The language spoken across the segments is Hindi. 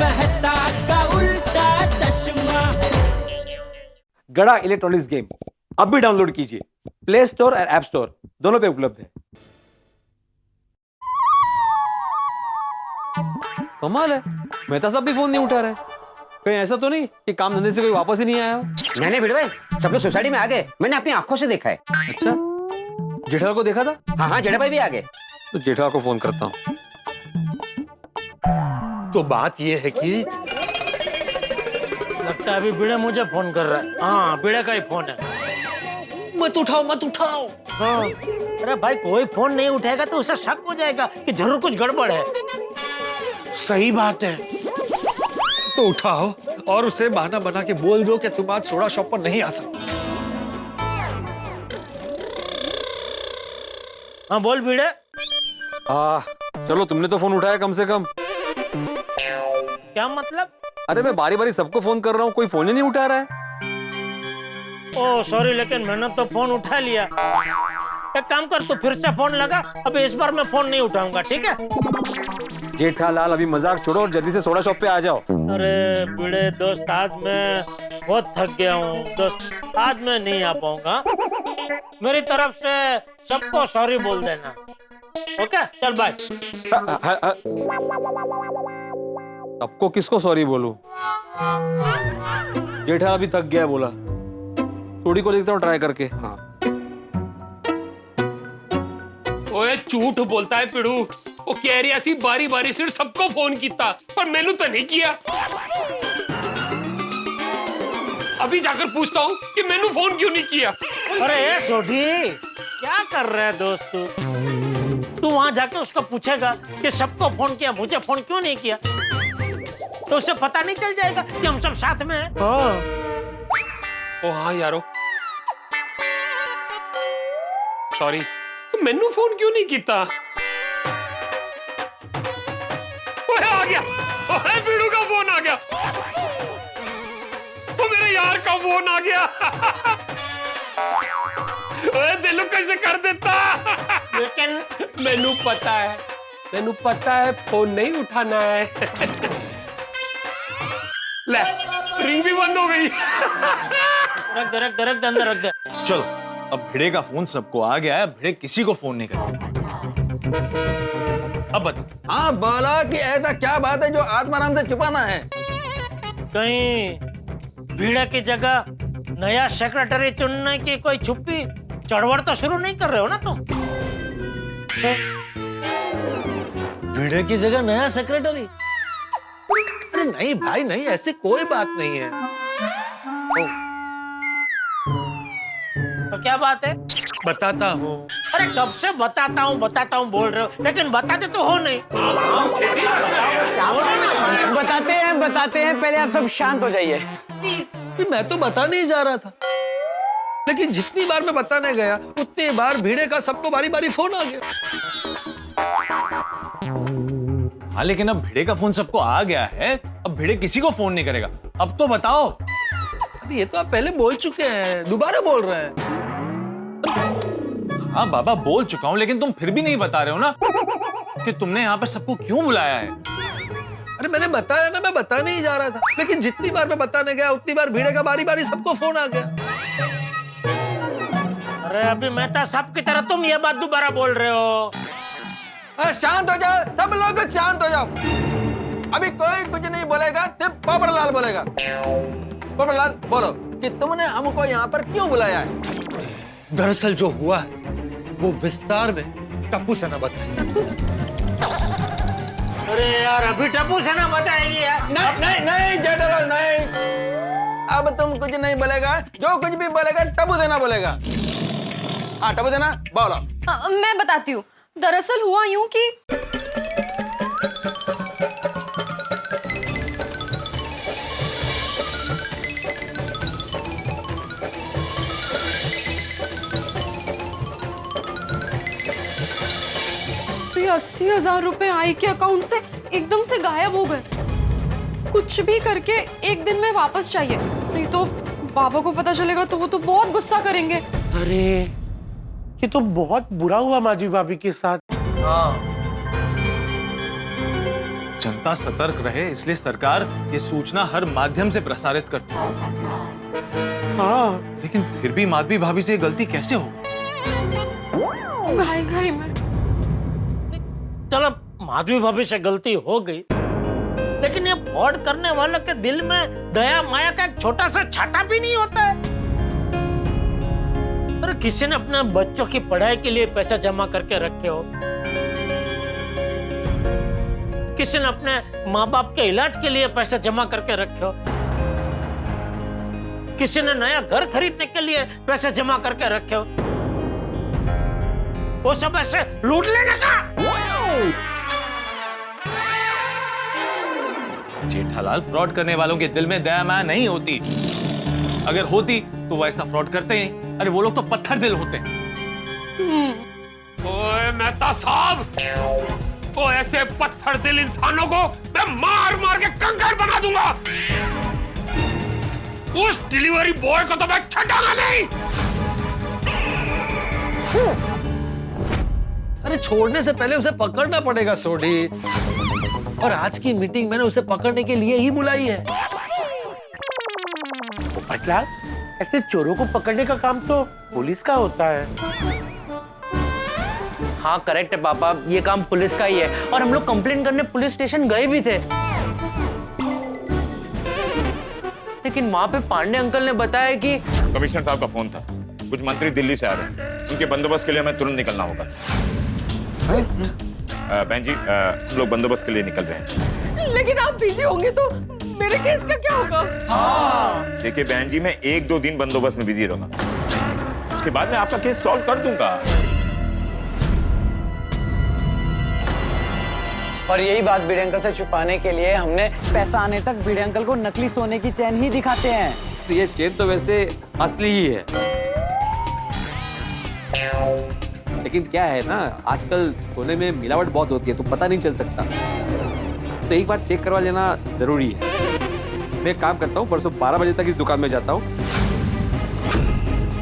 मेहता का उल्टा चश्मा। गड़ा इलेक्ट्रॉनिक्स गेम अब भी डाउनलोड कीजिए, प्ले स्टोर और ऐप स्टोर दोनों पे उपलब्ध है। कमाल है, मेहता साहब भी फोन नहीं उठा रहे। कहीं ऐसा तो नहीं कि काम धंधे से कोई वापस ही नहीं आया हो? नहीं भिड़े भाई, सब लोग सोसाइटी में आ गए, मैंने अपनी आंखों से देखा है। अच्छा, जेठा को देखा था? हाँ जेठा भाई भी आ गए। तो जेठा को फोन करता हूँ। तो बात ये है कि लगता है अभी भिड़े मुझे फोन कर रहा है। हाँ भिड़े का ही फोन है। मत उठाओ। हाँ। अरे भाई कोई फोन नहीं उठाएगा तो उसे शक हो जाएगा कि जरूर कुछ गड़बड़ है। सही बात है, तो उठाओ और उसे बहाना बना के बोल दो कि तुम आज सोडा शॉप पर नहीं आ सकते। हाँ बोल भिड़े। चलो तुमने तो फोन उठाया कम से कम। क्या मतलब? अरे मैं बारी बारी सबको फोन कर रहा हूँ, कोई फोन ही नहीं उठा रहा है। ओह सॉरी, लेकिन मैंने तो फोन उठा लिया। एक काम कर, तू फिर से फोन लगा। अभी इस बार मैं फोन नहीं उठाऊंगा, ठीक है? जेठालाल अभी मजाक छोड़ो और जल्दी से सोडा शॉप पे आ जाओ। अरे भिड़े दोस्त, आज मैं बहुत थक गया हूँ दोस्त, आज मैं नहीं आ पाऊंगा। मेरी तरफ से सबको सॉरी बोल देना, ओके? चल बाय। सबको किसको सॉरी बोलूं? जेठा अभी थक गया है बोला। थोड़ी को देखता हूँ ट्राई करके। हाँ। ओए झूठ बोलता है पिड़ू। वो कह रही ऐसी बारी बारी सिर सबको फोन किया पर मैनू तो नहीं किया। अभी जाकर पूछता हूँ कि मैनू फोन क्यों नहीं किया। अरे सोढ़ी, क्या कर रहा है दोस्त तू वहां जाके उसको पूछेगा कि सबको फोन किया, मुझे फोन क्यों नहीं किया? तो उसे पता नहीं चल जाएगा कि हम सब साथ में हैं। ओ हाँ यारो, सॉरी, तो मैनू फोन क्यों नहीं किया? ओए आ गया, ओए पिड़ू का फोन आ गया। ओ मेरे यार का फोन आ गया। ओए दिलू कैसे कर देता। लेकिन मैनू पता है फोन नहीं उठाना है। ले रिंग भी बंद हो गई। रख दे अंदर रख दे। चलो अब भिड़े का फोन सबको आ गया है, भिड़े किसी को फोन नहीं करेगा। अब बता। हाँ बोला कि ऐसा क्या बात है जो आत्माराम से छुपाना है? कहीं भिड़े की जगह नया सेक्रेटरी चुनने की कोई छुपी चढ़वड़ तो शुरू नहीं कर रहे हो ना तुम? भिड़े की जगह नया सेक्रेटरी? अरे नहीं भाई नहीं, ऐसी कोई बात नहीं है। तो क्या बात है? बताता हूँ। अरे कब से बताता हूँ बोल रहे हो, लेकिन बताते तो हो नहीं। बताते हैं, पहले आप सब शांत हो जाइए। मैं तो बता नहीं जा रहा था, लेकिन जितनी बार मैं बताने गया उतनी बार भिड़े का सबको बारी बारी फोन आ गया। हाँ लेकिन अब भिड़े का फोन सबको आ गया है, अब भिड़े किसी को फोन नहीं करेगा। अब तो बताओ। ये तो आप पहले बोल चुके हैं, दोबारा बोल रहे हैं। हाँ बाबा बोल चुका हूँ, लेकिन तुम फिर भी नहीं बता रहे हो ना कि तुमने यहाँ पर सबको क्यों बुलाया है। अरे मैंने बताया ना, मैं बता नहीं जा रहा था, लेकिन जितनी बार मैं बताने गया उतनी बार भिड़े का बारी बारी सबको फोन आ गया। अरे अभी मेहता साहब की तरह तुम ये बात दोबारा बोल रहे हो। शांत हो जाओ, सब लोग शांत हो जाओ। अभी कोई कुछ नहीं बोलेगा, सिर्फ पोपटलाल बोलेगा। पोपटलाल बोलो कि तुमने हमको यहाँ पर क्यों बुलाया है? दरअसल जो हुआ है वो विस्तार में टप्पू से न बताए। अरे यार अभी टप्पू से ना बताएगी यार। नहीं जेठालाल नहीं। अब तुम कुछ नहीं बोलेगा, जो कुछ भी बोलेगा टप्पू देना बोलेगा। हाँ टप्पू देना बोलो। मैं बताती हूँ। दरअसल हुआ यूं कि तो 80,000 रुपए आई के अकाउंट से एकदम से गायब हो गए। कुछ भी करके एक दिन में वापस चाहिए, नहीं तो पापा को पता चलेगा तो वो तो बहुत गुस्सा करेंगे। अरे ये तो बहुत बुरा हुआ माजी भाभी के साथ। हाँ जनता सतर्क रहे इसलिए सरकार ये सूचना हर माध्यम से प्रसारित करती है। हाँ, लेकिन फिर भी माधवी भाभी से ये गलती कैसे हो? घाई घाई में। चलो माधवी भाभी से गलती हो गई, लेकिन ये फ्रॉड करने वालों के दिल में दया माया का एक छोटा सा छाटा भी नहीं होता है। अरे किसी ने अपने बच्चों की पढ़ाई के लिए पैसा जमा करके रखे हो, किसी ने अपने माँ बाप के इलाज के लिए पैसा जमा करके रखे हो, किसी ने नया घर खरीदने के लिए पैसा जमा करके रखे हो, वो सब ऐसे लूट लेने का। जेठालाल, फ्रॉड करने वालों के दिल में दया माया नहीं होती। अगर होती तो वो ऐसा फ्रॉड करते ही। अरे वो लोग तो पत्थर दिल होते हैं। ओए मेहता साहब, वो ऐसे पत्थर दिल इंसानों को मैं मार मार के कंकर बना दूंगा। उस डिलीवरी बॉय को तो मैं छटाऊंगा नहीं। अरे छोड़ने से पहले उसे पकड़ना पड़ेगा सोढ़ी, और आज की मीटिंग मैंने उसे पकड़ने के लिए ही बुलाई है। पोपटलाल, ऐसे चोरों को पकड़ने का काम तो पुलिस का होता है। हाँ करेक्ट है पापा, ये काम पुलिस का ही है, और हम लोग कंप्लेन करने पुलिस स्टेशन गए भी थे, लेकिन वहां पे पांडे अंकल ने बताया कि कमिश्नर साहब का फोन था, कुछ मंत्री दिल्ली से आ रहे हैं, उनके बंदोबस्त के लिए हमें तुरंत निकलना होगा। बहन जी, हम लोग बंदोबस्त के लिए निकल रहे हैं। लेकिन आप बिजी होंगे तो मेरे केस का क्या होगा? देखिए बहन जी, मैं 1-2 दिन बंदोबस्त में बिजी रहूंगा, उसके बाद मैं आपका केस सॉल्व कर दूंगा। और यही बात भिड़े अंकल से छुपाने के लिए हमने पैसा आने तक भिड़े अंकल को नकली सोने की चैन ही दिखाते हैं। तो ये चेन तो वैसे असली ही है, लेकिन क्या है ना, आजकल सोने में मिलावट बहुत होती है तो पता नहीं चल सकता, तो एक बार चेक करवा लेना जरूरी है। मैं एक काम करता हूँ, परसों 12 बजे तक इस दुकान में जाता हूँ,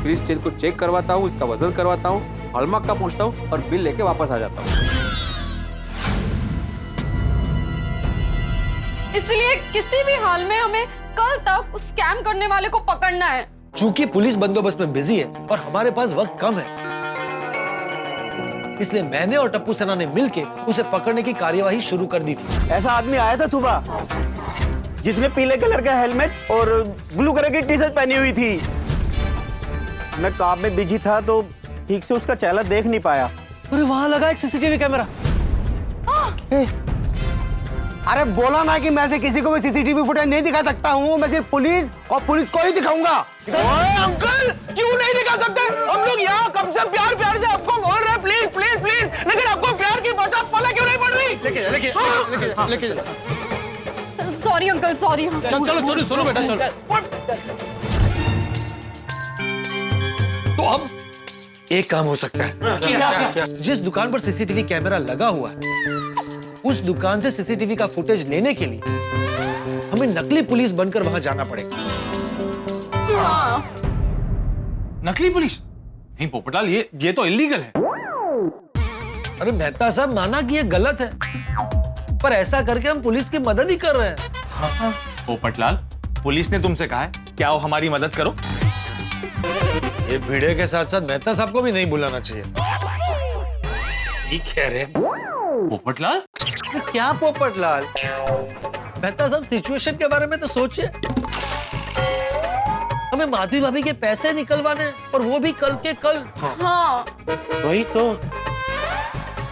फिर इस चेन को चेक करवाता हूँ, इसका वजन करवाता हूँ, हॉलमार्क का पूछता हूँ और बिल लेके वापस आ जाता हूँ। इसलिए किसी भी हाल में हमें कल तक उस स्कैम करने वाले को पकड़ना है। चूंकि पुलिस बंदोबस्त में बिजी है और हमारे पास वक्त कम है, इसलिए मैंने और टप्पू सेना ने मिलके उसे पकड़ने की कार्यवाही शुरू कर दी थी। ऐसा आदमी आया था सुबह, जिसने पीले कलर का हेलमेट और ब्लू कलर की टी शर्ट पहनी हुई थी। मैं काम में बिजी था तो ठीक से उसका चेहरा देख नहीं पाया। अरे वहां लगा एक सीसीटीवी कैमरा। अरे बोला ना कि मैं से किसी को भी सीसीटीवी फुटेज नहीं दिखा सकता हूँ, मैं सिर्फ पुलिस और पुलिस को ही दिखाऊंगा। अंकल क्यों नहीं दिखा सकते? हम लोग यहाँ कब से प्यार प्यार से आपको बोल रहे हैं प्लीज प्लीज प्लीज, लेकिन आपको प्यार की बचा पला क्यों नहीं पड़ रही? लेके सॉरी अंकल, सॉरी। चलो सुनो बेटा, चलो। तो अब एक काम हो सकता है। क्या? जिस दुकान पर सीसीटीवी कैमरा लगा हुआ है, उस दुकान से सीसीटीवी का फुटेज लेने के लिए हमें नकली पुलिस बनकर वहां जाना पड़ेगा। हाँ। नकली पुलिस? नहीं पोपटलाल, ये तो इलीगल है। अरे मेहता साहब, माना कि ये गलत है, पर ऐसा करके हम पुलिस की मदद ही कर रहे हैं। पोपटलाल, पुलिस ने तुमसे कहा है कि आओ हमारी मदद करो। ये भिड़े के साथ साथ मेहता साहब को भी नहीं बुलाना चाहिए। ठीक है रे पोपटलाल। क्या पोपटलाल? मेहता साहब, सिचुएशन के बारे में तो सोचिए। हमें माधवी भाभी के पैसे निकलवाने, और वो भी कल के कल। हाँ। वही तो।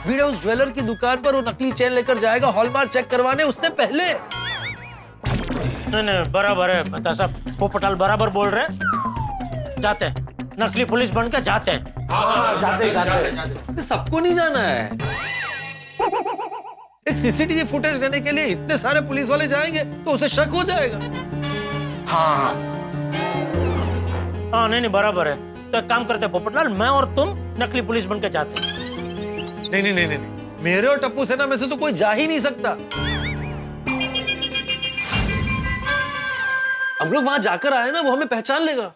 भिड़े उस ज्वेलर की दुकान पर वो नकली चेन लेकर जाएगा हॉलमार्क चेक करवाने, उससे पहले। नहीं बराबर है मेहता साहब, पोपटलाल बराबर बोल रहे हैं। जाते हैं, नकली पुलिस बन के जाते हैं। जाते। सबको नहीं जाना है। एक सीसीटीवी फुटेज लेने के लिए इतने सारे पुलिस वाले जाएंगे तो उसे शक हो जाएगा। हाँ नहीं बराबर है। तो एक काम करते हैं पोपटलाल, मैं और तुम नकली पुलिस बन के जाते हैं। नहीं, मेरे और टप्पू सेना में से तो कोई जा ही नहीं सकता। हम लोग वहां जाकर आए ना, वो हमें पहचान लेगा।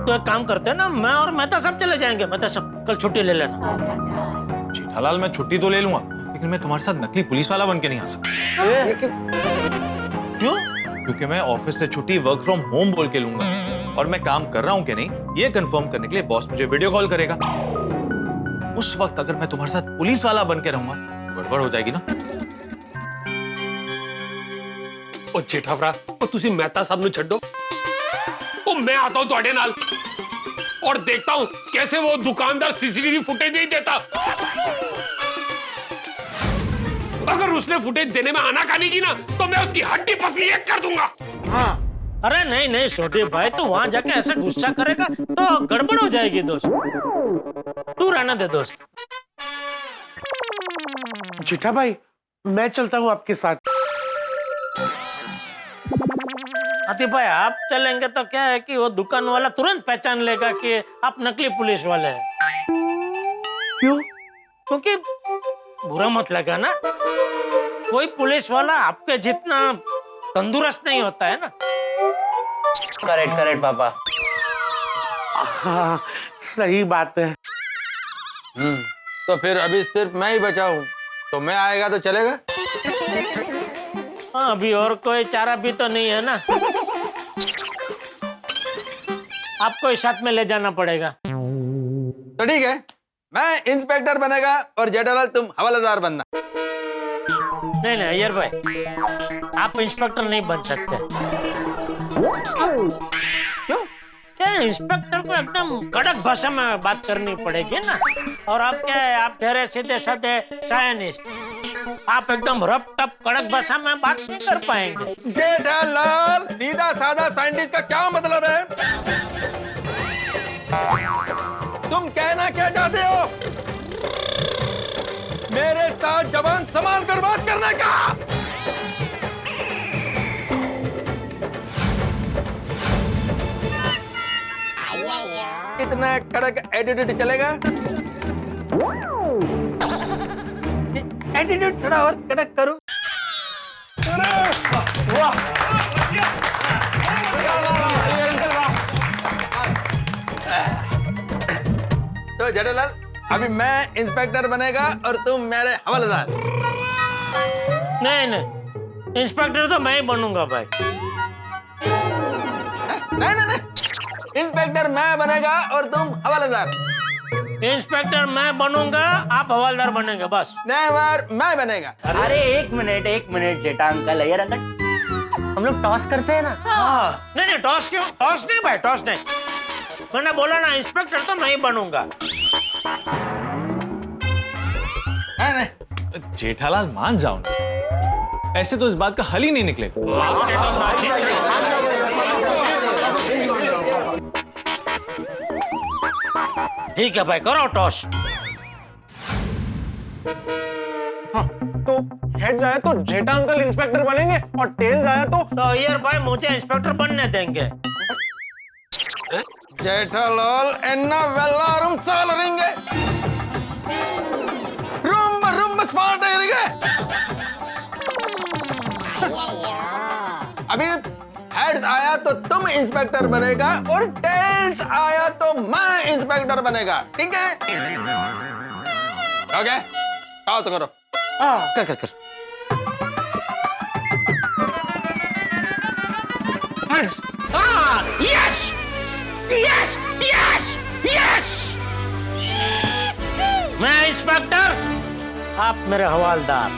तो एक काम करते हैं ना, मैं और मेहता साहब चले जाएंगे। मेहता साहब कल छुट्टी ले लेना। जेठालाल मैं छुट्टी तो ले लूंगा, लेकिन मैं तुम्हारे साथ नकली पुलिस वाला बन के नहीं आ सकता। क्यों? क्योंकि मैं ऑफिस से छुट्टी वर्क फ्रॉम होम बोल के लूंगा, और मैं काम कर रहा हूं कि नहीं ये कंफर्म करने के लिए बॉस मुझे वीडियो कॉल करेगा। उस वक्त अगर मैं तुम्हारे साथ पुलिस वाला बन के रहूंगा तो गड़बड़ हो जाएगी ना। ओ जेठाभरा, ओ तुसी मेहता साहब नु छड्डो, ओ मैं आता हूं ਤੁਹਾਡੇ ਨਾਲ और देखता हूं कैसे वो दुकानदार सीसीटीवी फुटेज नहीं देता। अगर उसने फुटेज देने में आनाकानी की ना तो मैं उसकी हड्डी पसली एक कर दूंगा। हाँ, अरे नहीं नहीं छोटे भाई, तो वहां जाके ऐसे गुस्सा करेगा तो गड़बड़ हो जाएगी दोस्त। तू रहना दे दोस्त। जेठा भाई, मैं चलता हूँ आपके साथ। आतिफ भाई, आप चलेंगे तो क्या है कि वो दुकान वाला तुरंत पहचान लेगा कि आप नकली पुलिस वाले हैं। क्यों? क्योंकि बुरा मत लगा ना, कोई पुलिस वाला आपके जितना तंदुरुस्त नहीं होता है ना। करेक्ट करेक्ट पापा। हाँ, सही बात है। तो फिर अभी सिर्फ मैं ही बचा हूँ, तो मैं आएगा तो चलेगा? हाँ, अभी और कोई चारा भी तो नहीं है ना, आपको इस साथ में ले जाना पड़ेगा। तो ठीक है, मैं इंस्पेक्टर बनेगा और जेठालाल तुम हवालादार बनना। नहीं नहीं अय्यर भाई, आप इंस्पेक्टर नहीं बन सकते। क्यों? क्या इंस्पेक्टर को एकदम कड़क भाषा में बात करनी पड़ेगी ना, और आप क्या है, आप ठहरे सीधे साधे साइंटिस्ट, आप एकदम रफ टप कड़क भाषा में बात नहीं कर पाएंगे। जेठालाल, सीधा साधा साइंटिस्ट का क्या मतलब है? तुम कहना क्या चाहते हो? मेरे साथ जबान संभाल कर बात करने का। कितना कड़क एटीट्यूड चलेगा? एटीट्यूड थोड़ा और कड़क करो। तो जेठालाल, अभी मैं इंस्पेक्टर बनेगा और तुम मेरे हवालादार। नहीं नहीं, इंस्पेक्टर तो मैं ही बनूंगा भाई। नहीं नहीं नहीं, इंस्पेक्टर मैं बनेगा और तुम हवालादार। इंस्पेक्टर मैं बनूंगा, आप हवालदार बनेंगे बस। नहीं, मैं बनेगा। अरे एक मिनट जेठा अंकल, अय्यर अंकल, हम लोग टॉस करते हैं ना। हाँ। नहीं नहीं, टॉस क्यों? टॉस नहीं भाई, टॉस नहीं। मैंने बोला ना, इंस्पेक्टर तो मैं ही बनूंगा। जेठालाल मान जाओ ना, ऐसे तो इस बात का हल ही नहीं निकलेगा। ठीक है भाई, करो टॉस। हाँ, तो हेड्स आया तो जेठा अंकल इंस्पेक्टर बनेंगे और टेल्स आया तो अय्यर भाई मुझे इंस्पेक्टर बनने देंगे। जेठालाल एन्ना वेल्लारुम सालरिंगे रुम स्मार्ट है। अभी हेड्स आया तो तुम इंस्पेक्टर बनेगा और टेल्स आया तो मैं इंस्पेक्टर बनेगा, ठीक है? ओके, आओ तो करो। कर। हेड्स। हाँ, यस यस यस यस। मैं इंस्पेक्टर, आप मेरे हवालदार।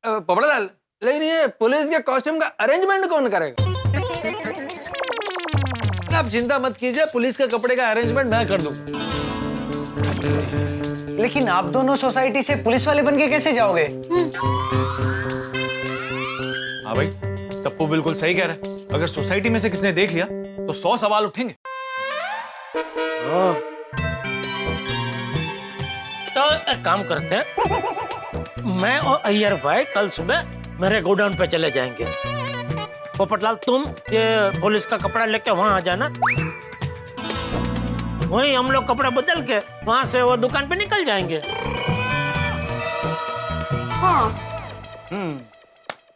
पोपड़ालाल, लेकिन ये पुलिस के कॉस्ट्यूम का अरेंजमेंट कौन करेगा? आप चिंता मत कीजिए, पुलिस के कपड़े का अरेंजमेंट मैं कर दूंगा। लेकिन आप दोनों सोसाइटी से पुलिस वाले बन के कैसे जाओगे? हाँ भाई, टप्पू बिल्कुल सही कह रहा है। अगर सोसाइटी में से किसने देख लिया तो 100 सवाल उठेंगे। तो एक काम करते हैं, मैं और अय्यर भाई कल सुबह मेरे गोडाउन पे चले जाएंगे। पोपटलाल, तुम ये पुलिस का कपड़ा लेके वहां आ जाना, वहीं हम लोग कपड़ा बदल के वहां से वो दुकान पे निकल जाएंगे। हाँ।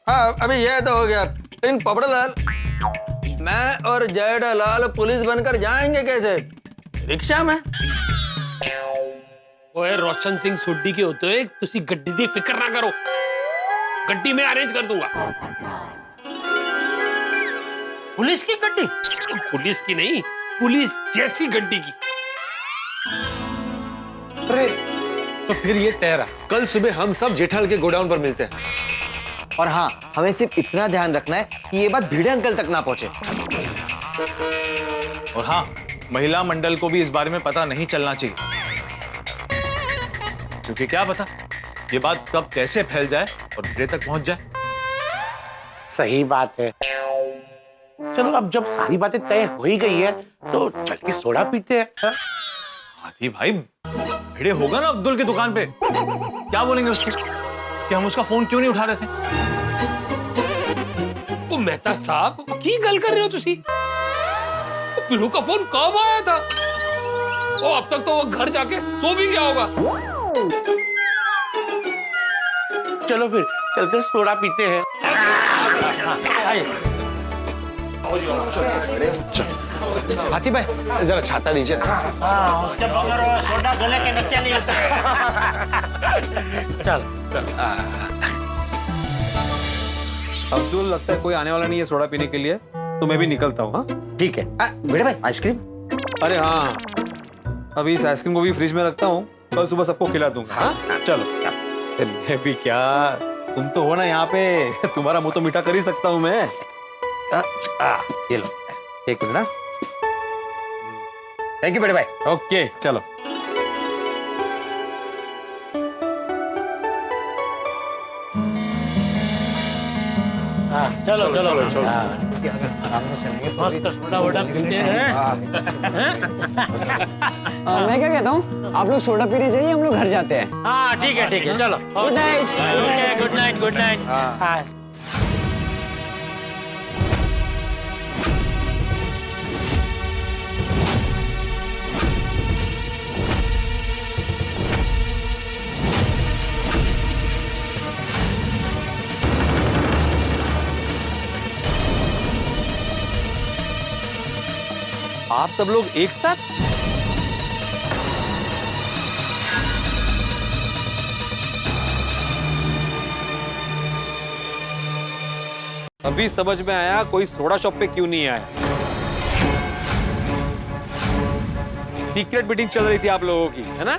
हाँ, अभी ये तो हो गया। लेकिन पोपड़ालाल, मैं और जेठालाल पुलिस बनकर जाएंगे कैसे? रिक्शा में? ओए रोशन सिंह सोडी के होते हुए तुसी गड्डी दी फिक्र ना करो, गड्डी में अरेंज कर दूंगा। पुलिस की गड्डी? पुलिस की नहीं, पुलिस जैसी गड्डी की। अरे तो फिर ये तय रहा, कल सुबह हम सब जेठालाल के गोडाउन पर मिलते हैं। और हाँ, हमें सिर्फ इतना ध्यान रखना है कि ये बात भिड़े अंकल तक ना पहुंचे। और हाँ, महिला मंडल को भी इस बारे में पता नहीं चलना चाहिए, क्योंकि क्या पता ये बात कब कैसे फैल जाए और भिड़े तक पहुंच जाए। सही बात है। चलो अब जब सारी बातें तय हो ही गई है तो चल के सोडा पीते हैं। हाँ? हाथी भाई, भिड़े होगा ना अब्दुल की दुकान पे, क्या बोलेंगे उसको कि हम उसका फोन क्यों नहीं उठा रहे थे? ओ मेहता साहब, की गल कर रहे हो तुसी? पिलू का फोन कब आया था? ओ अब तक तो वो घर जाके सो भी गया होगा। चलो फिर चलकर सोडा पीते हैं। हाथी भाई जरा छाता दीजिए ना। हाँ, उसके बगैर सोडा गले के नीचे नहीं होता। चल। अब्दुल, लगता है कोई आने वाला नहीं है सोडा पीने के लिए, तो मैं भी निकलता हूँ। हाँ ठीक है। बेटे भाई आइसक्रीम? अरे हाँ, अभी इस आइसक्रीम को भी फ्रिज में रखता हूँ, कल सुबह सबको खिला दूंगा। हाँ चलो। मैं भी क्या, तुम तो हो ना यहाँ पे, तुम्हारा मुंह तो मीठा कर ही सकता हूँ मैं। ये लो, एक मिनट ना। थैंक यू बेटे भाई। ओके चलो। हाँ, चलो चलो मस्त सोडा वोडा पीते हैं। मैं क्या कहता हूँ, आप लोग सोडा पीने जाइए, हम लोग घर जाते हैं। हाँ ठीक है चलो। Good night. Good night good night. हाँ। आप सब लोग एक साथ? अभी समझ में आया कोई सोडा शॉप पे क्यों नहीं आया। सीक्रेट मीटिंग चल रही थी आप लोगों की, है ना?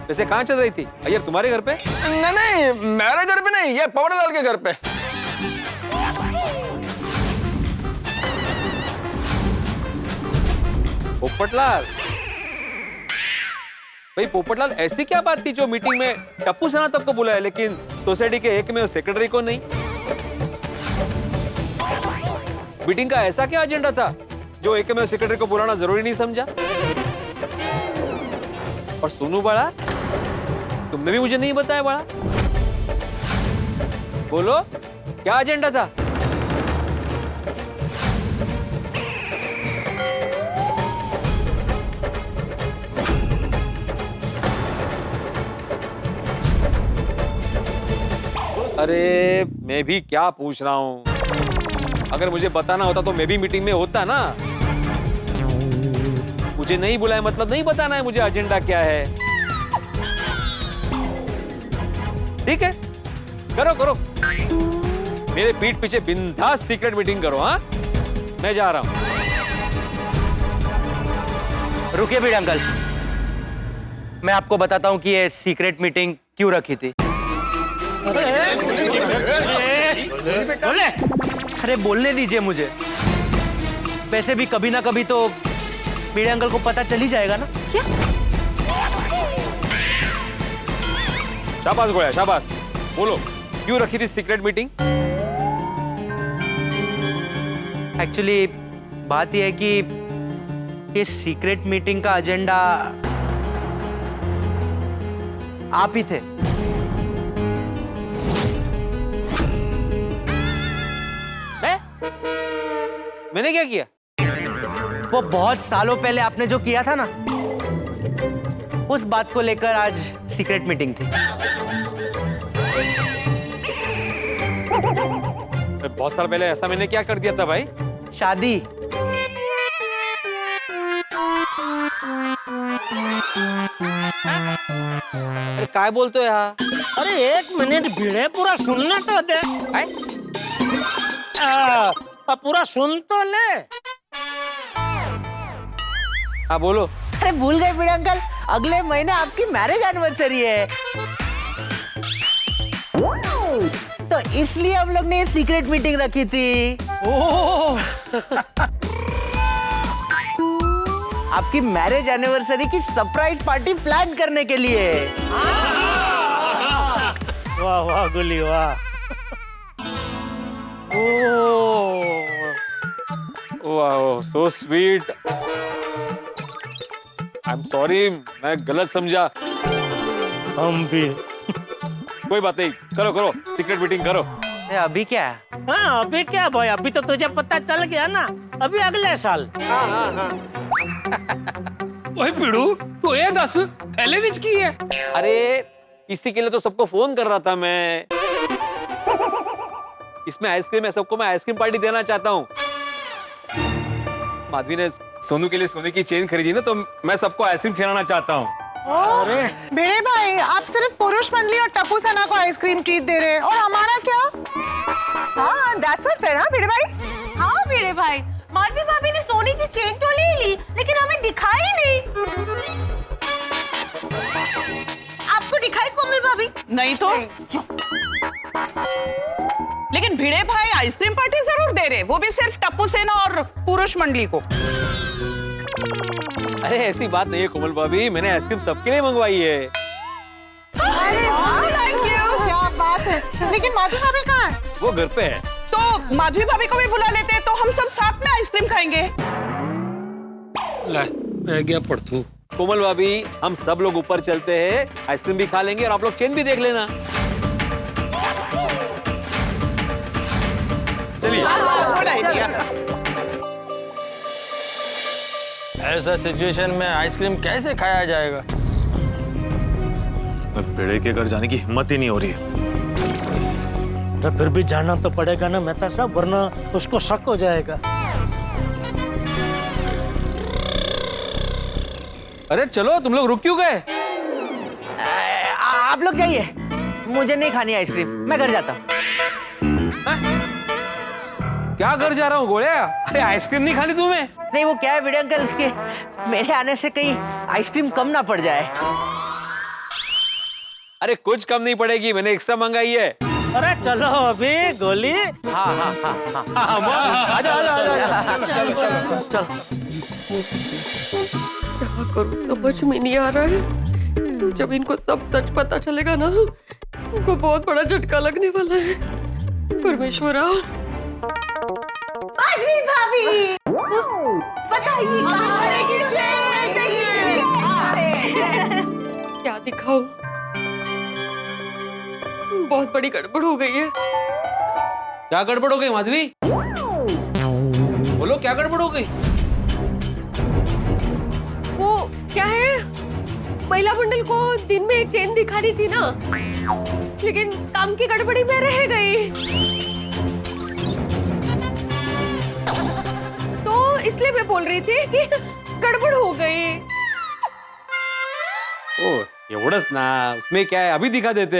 वैसे कहां चल रही थी? अय्यर तुम्हारे घर पे? नहीं, मेरे घर पे नहीं, ये पोपटलाल के घर पे। पोपटलाल? भाई पोपटलाल, ऐसी क्या बात थी जो मीटिंग में टप्पू सेना तक को बुलाया, लेकिन सोसाइटी के एक में सेक्रेटरी को नहीं? मीटिंग का ऐसा क्या एजेंडा था जो एक में सेक्रेटरी को बुलाना जरूरी नहीं समझा? और सोनू बड़ा, तुमने भी मुझे नहीं बताया बड़ा। बोलो, क्या एजेंडा था? अरे मैं भी क्या पूछ रहा हूं, अगर मुझे बताना होता तो मैं भी मीटिंग में होता ना। मुझे नहीं बुलाया मतलब नहीं बताना है मुझे एजेंडा क्या है। ठीक है, करो करो, मेरे पीठ पीछे बिंदास सीक्रेट मीटिंग करो। हाँ, मैं जा रहा हूं। रुकिए भिड़े अंकल, मैं आपको बताता हूँ कि ये सीक्रेट मीटिंग क्यों रखी थी। बोले? अरे बोलने दीजिए मुझे। वैसे भी कभी ना कभी तो भिड़े अंकल को पता चल ही जाएगा ना। क्या? शाबाश गोया, शाबाश। बोलो, क्यों रखी थी सीक्रेट मीटिंग? एक्चुअली बात यह है कि ये सीक्रेट मीटिंग का एजेंडा आप ही थे। मैंने क्या किया? वो बहुत सालों पहले आपने जो किया था ना, उस बात को लेकर आज सीक्रेट मीटिंग थी। बहुत साल पहले ऐसा मैंने क्या कर दिया था भाई? शादी। अरे काय बोलतोय हा? अरे एक मिनिट भिड़े पूरा सुनने तो दे। पूरा सुन तो ले। हाँ बोलो। अरे भूल गए भिड़े अंकल, अगले महीने आपकी मैरिज एनिवर्सरी है, तो इसलिए हम लोग ने सीक्रेट मीटिंग रखी थी। आपकी मैरिज एनिवर्सरी की सरप्राइज पार्टी प्लान करने के लिए। वाह वाह गुली वाह। वाह, so sweet. I am sorry, मैं गलत समझा। हम भी। कोई बात नहीं, करो करो, सीक्रेट मीटिंग करो। अभी क्या? हाँ अभी क्या भाई, अभी तो तुझे पता चल गया ना, अभी अगले साल। ओए पिड़ू, तू ये दस थैले विच की है? अरे इसी के लिए तो सबको फोन कर रहा था मैं। इसमें आइसक्रीम है, सबको मैं आइसक्रीम पार्टी देना चाहता हूँ। माधवी ने सोनू के लिए सोने की चेन खरीदी ना, तो मैं सबको आइसक्रीम खिलाना चाहता हूँ। भिड़े भाई, आप सिर्फ पुरुष मंडली और टप्पू सेना को आइसक्रीम ट्रीट दे रहे हैं, और हमारा क्या? हाँ, that's not fair, हाँ भिड़े भाई? हाँ भिड़े भाई, माधवी भाभी ने सोने की चेन तो ले ली, लेकिन हमें दिखाई नहीं। आपको दिखाई कोमल भाभी? नहीं तो। लेकिन भिड़े भाई आइसक्रीम पार्टी जरूर दे रहे, वो भी सिर्फ टप्पू सेना और पुरुष मंडली को। अरे ऐसी बात नहीं है कोमल भाभी, मैंने आइसक्रीम सबके लिए मंगवाई है। अरे थैंक यू, क्या बात है। लेकिन माधवी भाभी कहाँ है? वो घर पे है। तो माधवी भाभी को भी बुला लेते, तो हम सब साथ में आइसक्रीम खाएंगे। ले, मैं गया पढ़तू। कोमल भाभी, हम सब लोग ऊपर चलते हैं, आइसक्रीम भी खा लेंगे और आप लोग चेन भी देख लेना। चलिए। Good idea. ऐसा सिचुएशन में आइसक्रीम कैसे खाया जाएगा? भिड़े के घर जाने की हिम्मत ही नहीं हो रही है। तो फिर भी जाना तो पड़ेगा ना मेहता साहब, वरना उसको शक हो जाएगा। अरे चलो, तुम लोग रुक क्यों गए? आप लोग जाइए, मुझे नहीं खानी आइसक्रीम, मैं घर जाता हूँ। क्या घर जा रहा हूँ गोड़िया? अरे आइसक्रीम नहीं खानी तुम्हें? नहीं वो क्या है भिड़े अंकल, के मेरे आने से कहीं आइसक्रीम कम ना पड़ जाए। अरे कुछ कम नहीं पड़ेगी, मैंने एक्स्ट्रा मंगाई है। अरे चलो अभी गोली। हाँ हाँ हाँ हाँ, आजा आजा आजा। चल। क्या करूं, समझ में नहीं आ रहा है। जब इनको सब सच पता चलेगा ना, उनको बहुत बड़ा झटका लगने वाला है। परमेश्वरा। माधवी भाभी, बताइए क्या दिखाऊं? बहुत बड़ी गड़बड़ हो गई है। क्या गड़बड़ हो गई माधवी? बोलो क्या गड़बड़ हो गई? वो क्या है, महिला मंडल को दिन में एक चेन दिखा रही थी ना, लेकिन काम की गड़बड़ी में रह गई, तो इसलिए मैं बोल रही थी कि गड़बड़ हो गई। ओ एवढंच ना, उसमें क्या है, अभी दिखा देते।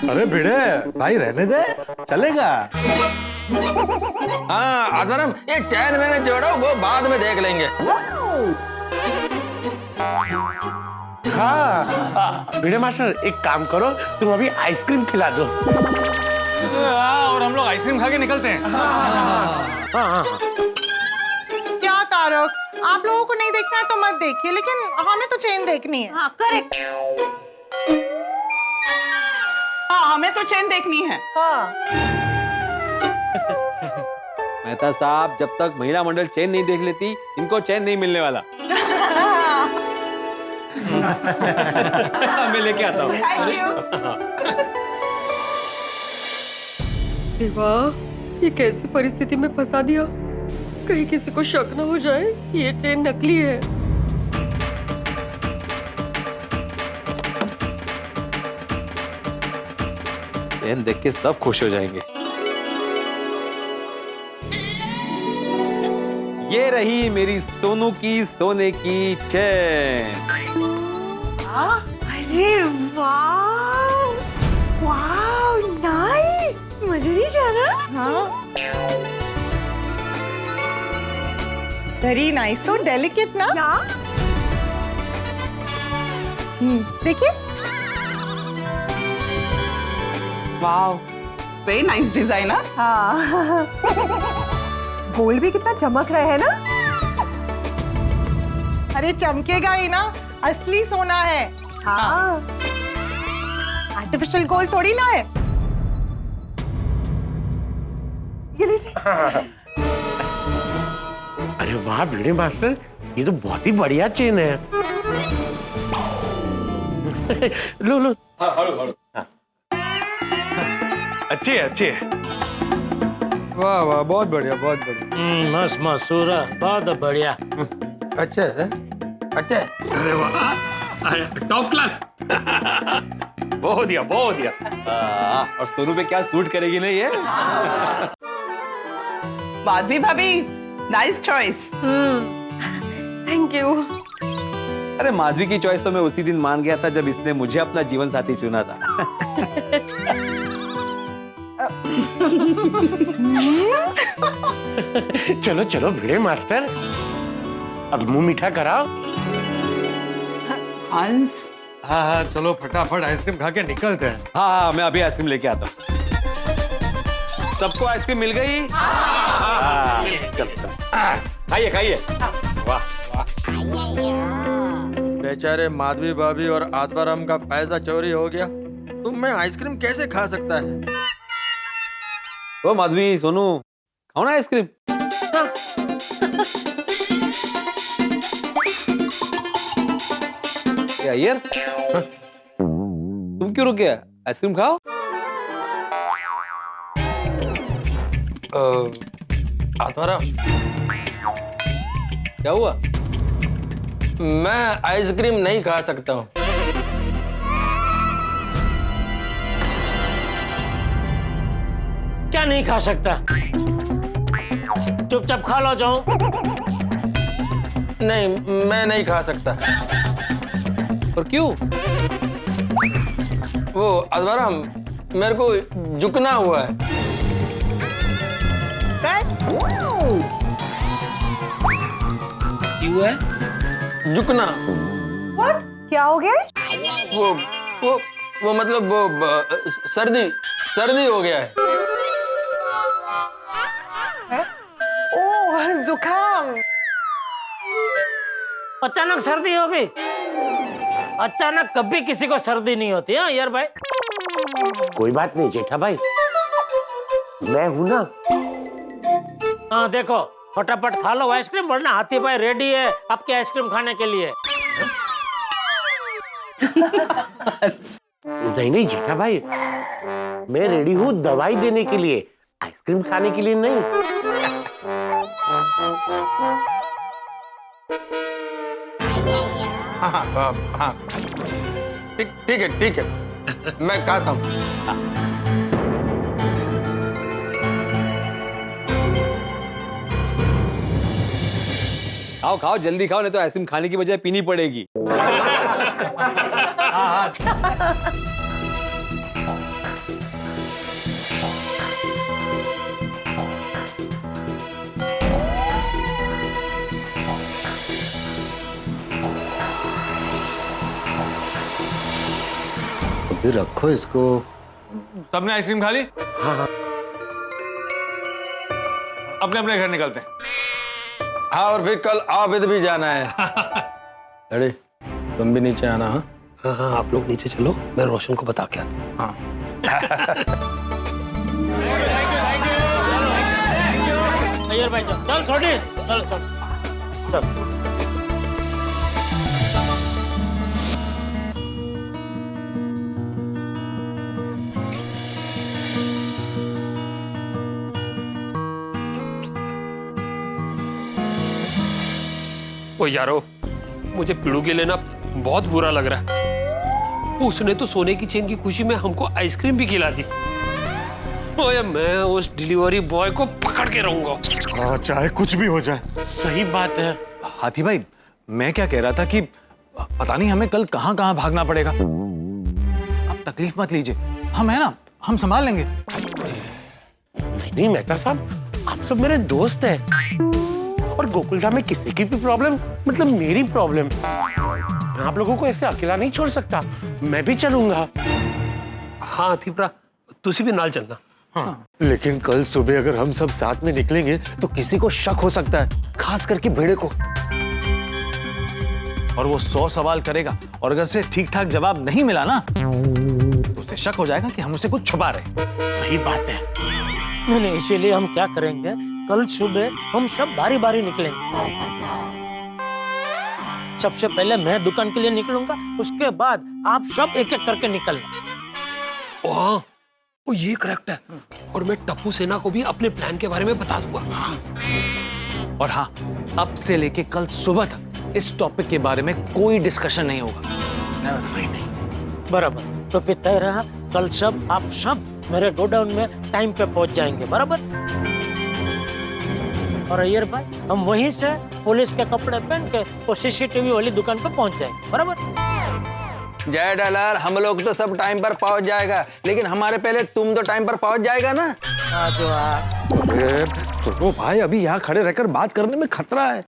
अरे भिड़े भाई, रहने दे, चलेगा। हाँ आधरम, ये चैन मैंने जोड़ो, वो बाद में देख लेंगे। हाँ भिड़े मास्टर, एक काम करो, तुम अभी आइसक्रीम खिला दो। और हम लोग आइसक्रीम खा के निकलते हैं। क्या तारक, आप लोगों को नहीं देखना है तो मत देखिए, लेकिन हमें तो चेन देखनी है। हाँ करेक्ट। हाँ हमें तो चेन देखनी है। हाँ मेहता साहब, जब तक महिला मंडल चैन नहीं देख लेती, इनको चैन नहीं मिलने वाला। मैं लेके आता हूँ। वाह, ये कैसी परिस्थिति में फंसा दिया। कहीं किसी को शक न हो जाए कि ये चेन नकली है। चैन देख के सब खुश हो जाएंगे। ये रही मेरी सोनू की सोने की चैन। अरे वाह वाह नाइस मजूरी जाना। हाँ वेरी नाइस सो डेलिकेट ना। देखिए वाह वेरी नाइस डिजाइन। हाँ गोल्ड भी कितना चमक रहा है ना। अरे चमकेगा ही ना, असली सोना है। हाँ आर्टिफिशियल गोल्ड थोड़ी ना है। ये लीजिए। अरे वाह भिड़े मास्टर, ये तो बहुत ही बढ़िया चेन है। लो लो। अच्छी है, अच्छी है। वाह वाह, बहुत बढ़िया, बहुत बढ़िया। मस्त मस्त सूरा, बहुत बढ़िया। अच्छा है, अच्छा है। अरे वाह, टॉप क्लास। बहुत दिया, बहुत दिया। और सोनू पे क्या सूट करेगी ना ये। माधवी भाभी नाइस चॉइस। Thank you. अरे माधवी की चॉइस तो मैं उसी दिन मान गया था जब इसने मुझे अपना जीवन साथी चुना था। चलो चलो भिड़े मास्टर, अब मुंह मीठा कराओ। हंस हाँ हाँ, चलो फटाफट आइसक्रीम खा के निकलते हैं। हाँ हाँ, मैं अभी आइसक्रीम लेके आता हूँ। सबको आइसक्रीम मिल गई? खाइए खाइए। वाह बेचारे माधवी भाभी और आत्माराम का पैसा चोरी हो गया, तो मैं आइसक्रीम कैसे खा सकता है? ओ माधवी, सोनू, खाओ ना आइसक्रीम। क्या यार, तुम क्यों रुके? आइसक्रीम खाओ। आत्माराम, क्या हुआ? मैं आइसक्रीम नहीं खा सकता हूँ। क्या नहीं खा सकता? चुपचाप खा लो जाऊं। नहीं, मैं नहीं खा सकता। और क्यों? वो आत्माराम, मेरे को झुकना हुआ है। क्यों है? झुकना। What? क्या हो गया? वो मतलब सर्दी हो गया है। ओह जुकाम। अचानक सर्दी हो गई? अचानक कभी किसी को सर्दी नहीं होती है यार भाई। कोई बात नहीं जेठा भाई, मैं हूं ना। हाँ देखो, फटाफट खा लो आइसक्रीम, वरना हाथी भाई रेडी है आपकी आइसक्रीम खाने के लिए। नहीं नहीं जेठा भाई, मैं रेडी हूँ दवाई देने के लिए, आइसक्रीम खाने के लिए नहीं। हाँ, ठीक है, मैं खाता हूँ। खाओ खाओ, जल्दी खाओ, नहीं तो आइसक्रीम खाने की बजाय पीनी पड़ेगी। अभी रखो इसको। सबने आइसक्रीम खा ली? हाँ। अपने अपने घर निकलते हैं। हाँ, और फिर कल आबिद भी जाना है। अरे तुम भी नीचे आना। हाँ हाँ, आप लोग नीचे चलो, मैं रोशन को बता के आता हूँ। हाँ। अय्यर भाई चल छोटी, चल चल चल। ओ यारो, मुझे पिड़ू के लिए ना बहुत बुरा लग रहा है। उसने तो सोने की चेन की खुशी में हमको आइसक्रीम भी खिला दी, ओए मैं उस डिलीवरी बॉय को पकड़ के रहूंगा। हाँ, चाहे कुछ भी हो जाए। सही बात है। हाथी भाई, मैं क्या कह रहा था कि पता नहीं हमें कल कहाँ कहाँ भागना पड़ेगा। आप तकलीफ मत लीजिए, हम है ना, हम संभाल लेंगे। नहीं मेहता साहब, आप सब मेरे दोस्त हैं और गोकुलधाम में किसी की भी प्रॉब्लम मतलब मेरी प्रॉब्लम। मैं आप लोगों को ऐसे अकेला नहीं छोड़ सकता, मैं भी चलूंगा। हाँ थीपरा, तुसी भी नाल चलना। हाँ। लेकिन कल सुबह अगर हम सब साथ में निकलेंगे तो किसी को शक हो सकता है, खास करके भेड़े को। और वो 100 सवाल करेगा और अगर से ठीक ठाक जवाब नहीं मिला ना तो उसे शक हो जाएगा कि हम उसे कुछ छुपा रहे। सही बात है। नहीं, इसीलिए हम क्या करेंगे, कल सुबह हम सब बारी बारी निकलेंगे। सबसे पहले मैं दुकान के लिए निकलूंगा, उसके बाद आप सब एक एक करके निकलना। वाह, वो ये करेक्ट है। और मैं टप्पू सेना को भी अपने प्लान के बारे में बता दूंगा। और हाँ, अब से लेके कल सुबह तक इस टॉपिक के बारे में कोई डिस्कशन नहीं होगा। नहीं। बराबर, तो फिर तय रहा, कल सब आप सब मेरे गोडाउन में टाइम पे पहुंच जाएंगे। बराबर। और अय्यर भाई, हम वहीं से पुलिस के कपड़े पहन के वो सीसीटीवी वाली दुकान पे पहुंच जाएंगे। बराबर। जय डलाल, हम लोग तो सब टाइम पर पहुंच जाएगा, लेकिन हमारे पहले तुम तो टाइम पर पहुंच जाएगा ना। तो भाई, अभी यहाँ खड़े रहकर बात करने में खतरा है।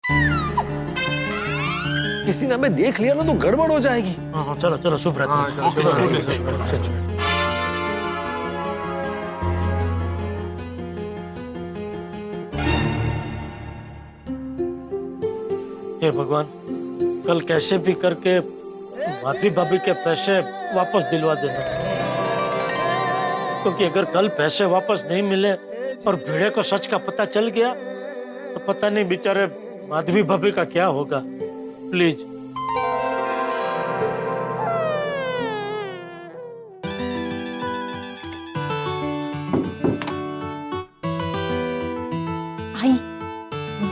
किसी ने हमें देख लिया ना तो गड़बड़ हो जाएगी। हाँ, चलो चलो, शुभ रात्रि। हे भगवान, कल कैसे भी करके माधवी भाभी के पैसे वापस दिलवा देना, क्योंकि अगर कल पैसे वापस नहीं मिले और भिड़े को सच का पता चल गया तो पता नहीं बेचारे माधवी भाभी का क्या होगा। प्लीज। आई,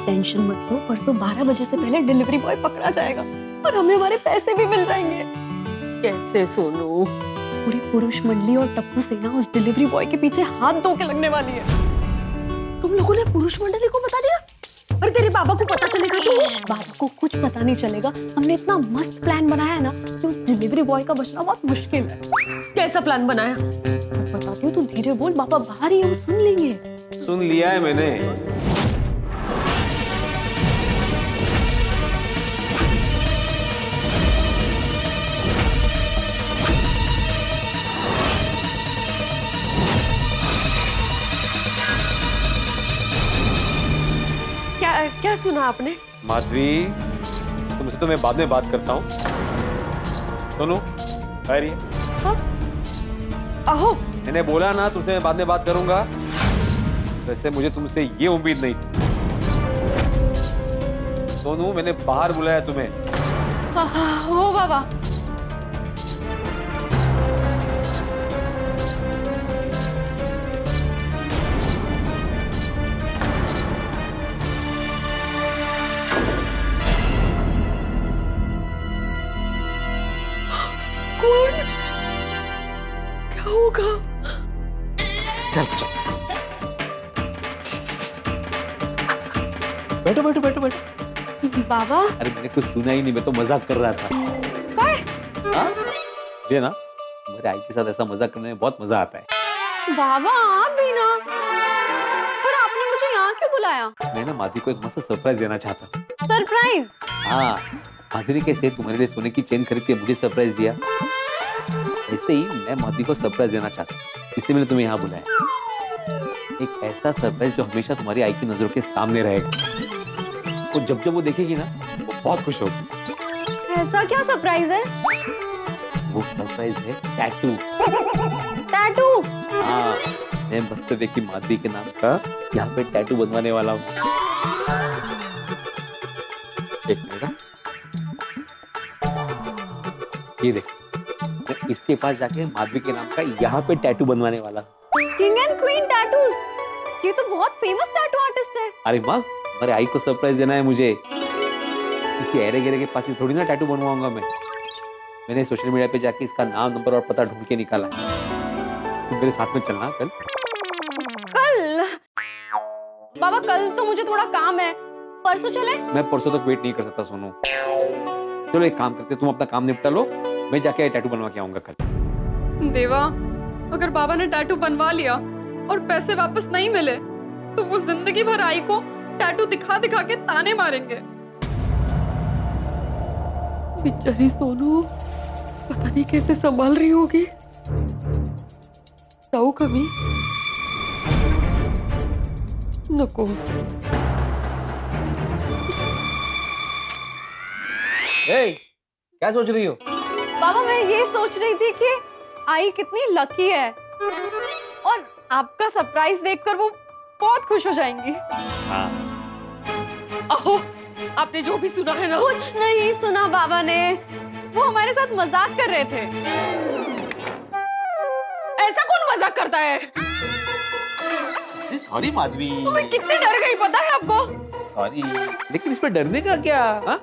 टेंशन मत लो, परसों 12 बजे से पहले डिलीवरी बॉय पकड़ा जाएगा और हमें हमारे पैसे भी मिल जाएंगे। कैसे सोनू? पूरी पुरुष मंडली और टप्पू सेना उस डिलीवरी बॉय के पीछे हाथ धो के लगने वाली है। तुम लोगों ने पुरुष मंडली को बता दिया? और तेरे बाबा को पता चलेगा तो? बाबा को कुछ पता नहीं चलेगा। हमने इतना मस्त प्लान बनाया है ना कि उस डिलीवरी बॉय का बचना बहुत मुश्किल है। कैसा प्लान बनाया? बताती हूँ, तू धीरे बोल, बाबा बाहर ही है, वो सुन लेंगे। सुन लिया है मैंने। क्या सुना आपने? माधवी, तुमसे तो मैं बाद में बात करता हूँ। सोनू, खैरिए? आहो। मैंने बोला ना तुमसे मैं बाद में बात करूंगा। वैसे मुझे तुमसे ये उम्मीद नहीं थी। सोनू, मैंने बाहर बुलाया तुम्हें। हो बाबा। क्या होगा? चल चल, बैठो बैठो बैठो बैठो। बाबा। अरे मैंने कुछ सुना ही नहीं, मैं तो मजाक कर रहा था। मुझे ना मेरे आई के साथ ऐसा मजाक करने में बहुत मजा आता है। बाबा आप भी ना। पर आपने मुझे यहाँ क्यों बुलाया? मैं ना माधवी को एक मस्त सरप्राइज देना चाहता हूँ। सरप्राइज? हाँ, माधवी ने कैसे तुम्हारे लिए सोने की चेन खरीद के मुझे सरप्राइज दिया, ऐसे ही मैं माधवी को सरप्राइज देना चाहता हूँ। इसलिए मैंने तुम्हें यहाँ बुलाया। एक ऐसा सरप्राइज जो हमेशा तुम्हारी आई की नजरों के सामने रहेगा। वो जब जब वो देखेगी ना, वो बहुत खुश होगी। ऐसा क्या सरप्राइज है? वो सरप्राइज है टैटू। टैटू? हाँ, मैं मस्तवे की माधवी के नाम का यहाँ पे टैटू बनवाने वाला हूँ। देख मेरा, ये देख, मैं इसके पास जाके माधवी के नाम का यहाँ पे टैटू बनवाने वाला। किंग एंड क्वीन टैटूज, ये तो बहुत फेमस टैटू आर्टिस्ट है। अरे माँ, मेरे आई को सरप्राइज देना है मुझे। किसी अरे गेरे के पास ही थोड़ी ना टैटू बनवाऊंगा मैं। मैंने सोशल मीडिया पे जाके इसका नाम, नंबर और पता ढूंढ के निकाला है। तुम मेरे साथ में चलना कल। कल तो मुझे थोड़ा काम है, परसों चले? मैं परसों तक वेट नहीं कर सकता सोनू। चलो एक काम करते, तुम अपना काम निपटा लो, मैं जाके टैटू बनवा के आऊंगा कल। देवा, अगर बाबा ने टैटू बनवा लिया और पैसे वापस नहीं मिले तो वो जिंदगी भर आई को टैटू दिखा दिखा के ताने मारेंगे। बेचारी सोनू पता नहीं कैसे संभाल रही होगी। जाओ कभी नको। क्या सोच रही हो? बाबा मैं ये सोच रही थी कि आई कितनी लकी है और आपका सरप्राइज देखकर वो बहुत खुश हो जाएंगी। हाँ। अहो, आपने जो भी सुना है ना? कुछ नहीं सुना बाबा ने, वो हमारे साथ मजाक कर रहे थे। ऐसा कौन मजाक करता है? सॉरी माधवी, मैं कितनी डर गई पता है आपको? सॉरी, लेकिन इसमें डरने का क्या? हा?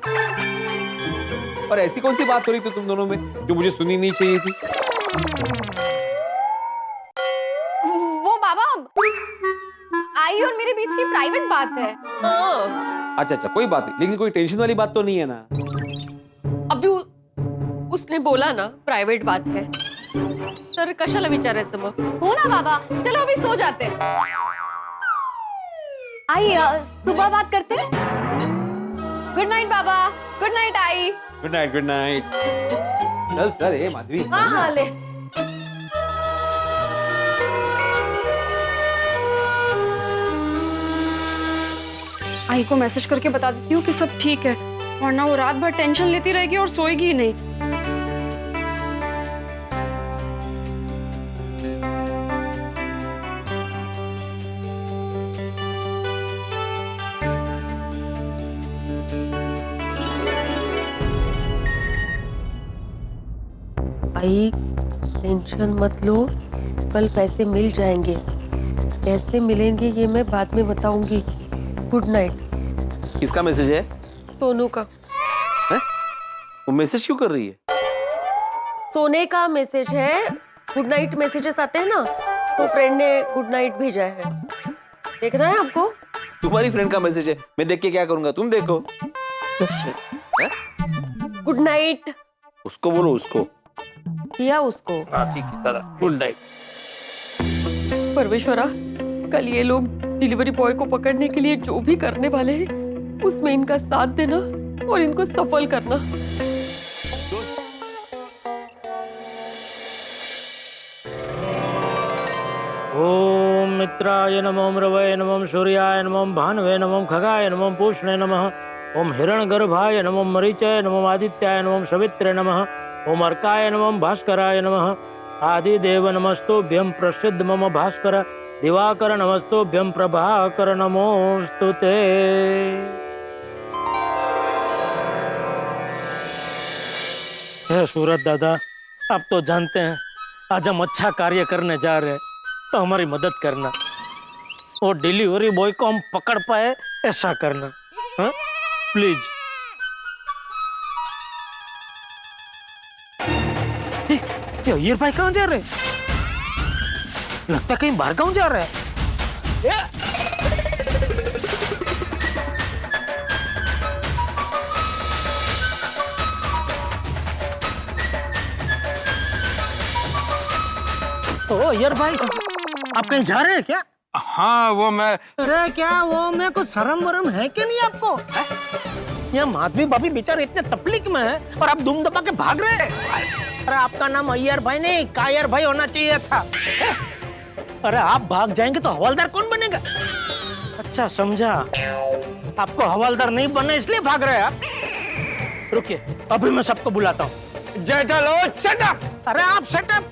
और ऐसी कौन सी बात हो रही थी तुम दोनों में जो मुझे सुनी नहीं चाहिए थी? वो बाबा, आई और मेरे बीच की प्राइवेट बात है। अच्छा अच्छा, कोई बात नहीं, लेकिन कोई टेंशन वाली बात तो नहीं है ना? अभी उसने बोला ना प्राइवेट बात है, तर कशाला विचारायचं मग? हो ना बाबा, चलो अभी सो जाते हैं। आई सुबह बात करते हैं। Good night Baba. Good night I. Good night, good night. चल सर, ए माधवी। हाँ हाँ ले। आई को मैसेज करके बता देती हूँ कि सब ठीक है, वरना वो रात भर टेंशन लेती रहेगी और सोएगी ही नहीं। आई टेंशन मत लो, कल पैसे मिल जाएंगे। कैसे मिलेंगे ये मैं बाद में बताऊंगी। Good night. किसका मैसेज है? सोनू का। है? वो मैसेज क्यों कर रही है? सोने का मैसेज है। गुड नाइट मैसेजेस आते हैं ना, तो फ्रेंड ने गुड नाइट भेजा है। देखना है आपको? तुम्हारी फ्रेंड का मैसेज है, मैं देख के क्या करूंगा, तुम देखो। Good night. उसको बोलो, उसको किया उसको। हाँ ठीक है, चलो गुड नाइट। परमेश्वरा, कल ये लोग डिलीवरी बॉय को पकड़ने के लिए जो भी करने वाले हैं, उसमें इनका साथ देना और इनको सफल करना। ओम मित्राय नमः, रवये नमः, सूर्याय नमः, भानवे नमः, खगाय नमः, पूष्णे नमः। ओम हिरण्यगर्भाय नमः, मरीचाय नमः, आदित्याय नमः, सवित्रे नमः। ओम अर्काय नमः, भास्कराय नमः। आदिदेव नमस्तुभ्यं, प्रसिद्ध मम भास्कर। दिवाकर नमस्तुभ्यं, प्रभाकर नमोस्तुते। हे सूरत दादा, आप तो जानते हैं आज हम अच्छा कार्य करने जा रहे हैं, तो हमारी मदद करना और डिलीवरी बॉय को हम पकड़ पाए ऐसा करना, हाँ प्लीज। ये अय्यर भाई कहाँ जा रहे? लगता कहीं बाहर गाँव जा रहे हैं। ओ अय्यर भाई, आप कहीं जा रहे हैं क्या? हाँ वो मैं। अरे क्या वो मैं कुछ शर्म वरम है कि नहीं आपको? यहाँ माधवी भाभी बेचारे इतने तकलीफ में है और आप दुम दबा के भाग रहे हैं। अरे आपका नाम अय्यर भाई नहीं कायर भाई होना चाहिए था। अरे आप भाग जाएंगे तो हवलदार कौन बनेगा? अच्छा समझा, आपको हवलदार नहीं बनना इसलिए भाग रहे हैं आप। रुकिए, अभी मैं सबको बुलाता हूँ। Jethalal shut up. अरे आप शट अप,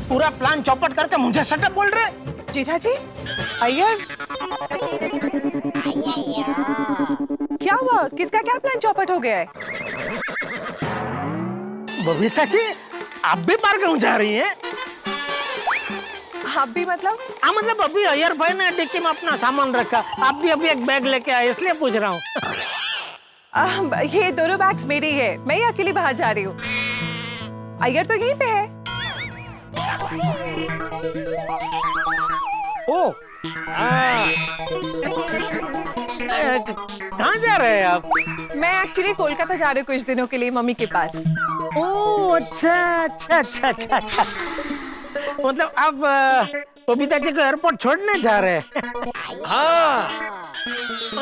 पूरा प्लान चौपट करके मुझे शट अप बोल रहे? जेठा जी, अय्यर क्या हुआ? किसका क्या प्लान चौपट हो गया है? बबीता जी, आप भी पार गाँव जा रही हैं? आप भी मतलब? हाँ मतलब अभी अय्यर भाई ने डिक्की में अपना सामान रखा, आप भी अभी एक बैग लेके आए इसलिए पूछ रहा हूँ। ये दोनों बैग्स मेरे ही है, मैं ही अकेली बाहर जा रही हूँ। अय्यर तो यहीं पे है। ओ, कहाँ जा रहे हैं आप? मैं एक्चुअली कोलकाता जा रही हूँ कुछ दिनों के लिए मम्मी के पास। ओह अच्छा अच्छा अच्छा अच्छा अच्छा, मतलब आप बबीता जी को एयरपोर्ट छोड़ने जा रहे हैं? हाँ।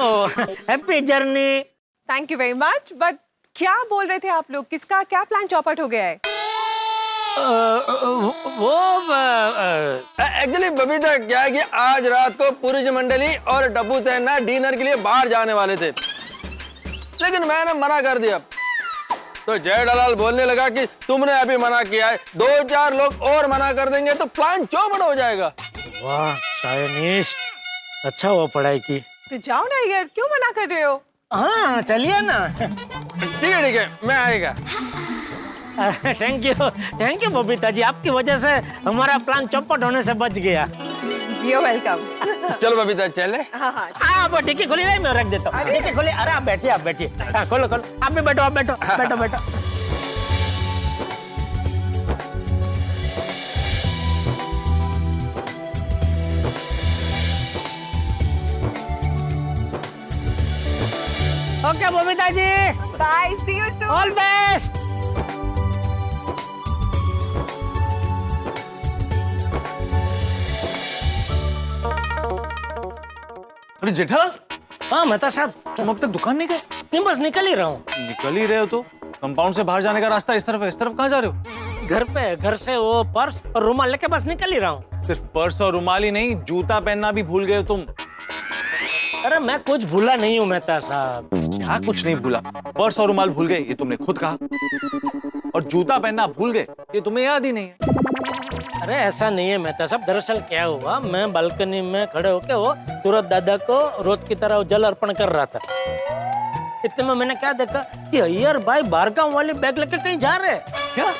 ओह happy journey. Thank you very much. But क्या बोल रहे थे आप लोग? किसका क्या प्लान चौपट हो गया है? वो एक्चुअली बबीता क्या है कि आज रात को पूरी मंडली और टप्पू सेन ना डिनर के लिए बाहर जाने वाले थे, लेकिन मैंने मना कर दिया। तो जेठालाल बोलने लगा कि तुमने अभी मना किया है, 2-4 लोग और मना कर देंगे तो प्लान चौपट हो जाएगा। वाह चाइनीज, अच्छा वो पढ़ाई की। तो जाओ ना यार, क्यों मना कर रहे हो? हाँ चलिए ना। ठीक है मैं आएगा। थैंक यू बबीता जी, आपकी वजह से हमारा प्लान चौपट होने से बच गया। You're welcome। चलो बबीता चले। हाँ ठीक है, खोलिए नहीं मैं रख देता हूँ। नीचे खोलिए। अरे आप बैठिए। हाँ खोलो आप भी बैठो, बैठो। Okay Babita ji, bye, see you soon. All best. अरे जेठालाल, हाँ मेहता साहब, तुम अब तक दुकान नहीं गए? नहीं बस निकल ही रहा हूँ। निकल ही रहे हो तो कंपाउंड से बाहर जाने का रास्ता इस तरफ है, इस तरफ कहाँ जा रहे हो? घर से वो पर्स और रुमाल लेके बस निकल ही रहा हूँ। सिर्फ पर्स और रुमाल ही नहीं, जूता पहनना भी भूल गए हो तुम। अरे मैं कुछ भूला नहीं हूँ मेहता साहब। क्या कुछ नहीं भूला? पर्स और रुमाल भूल गए ये तुमने खुद कहा, और जूता पहनना भूल गए ये तुम्हें याद ही नहीं है। अरे ऐसा नहीं है मेहता साहब, दरअसल क्या हुआ, मैं बालकनी में खड़े होके वो सूरत दादा को रोज की तरह जल अर्पण कर रहा था। इतने में मैंने क्या देखा कि अय्यर भाई बारगांव वाली बैग लेके कहीं जा रहे हैं। क्या?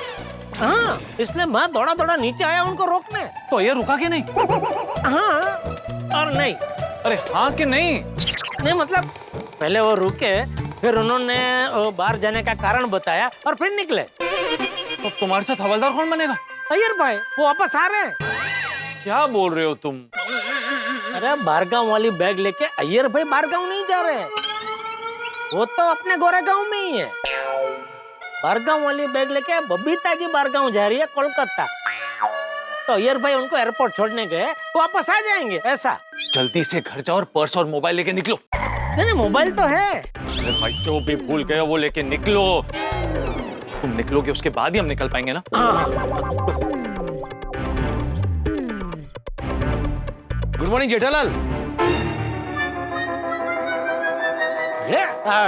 हाँ, इसलिए मैं दौड़ा नीचे आया उनको रोकने। तो अय्यर रुका कि नहीं? हाँ और नहीं। अरे हाँ कि नहीं? नहीं मतलब पहले वो रुके, फिर उन्होंने बाहर जाने का कारण बताया और फिर निकले। तो तुम्हारे साथ हवलदार कौन बनेगा? अय्यर भाई वो वापस आ रहे हैं। क्या बोल रहे हो तुम? अरे बारगांव वाली बैग लेके अय्यर भाई बारगांव नहीं जा रहे हैं, वो तो अपने गोरेगांव में ही है। बारगांव वाली बैग लेके बबीता जी बारगांव जा रही है कोलकाता। तो अय्यर भाई उनको एयरपोर्ट छोड़ने गए, वापस आ जाएंगे ऐसा। जल्दी से घर जाओ और पर्स और मोबाइल लेके निकलो। नहीं मोबाइल तो है। अरे भाई जो भी भूल गए वो लेके निकलो। तुम निकलोगे उसके बाद ही हम निकल पाएंगे ना। Good morning Jethalal.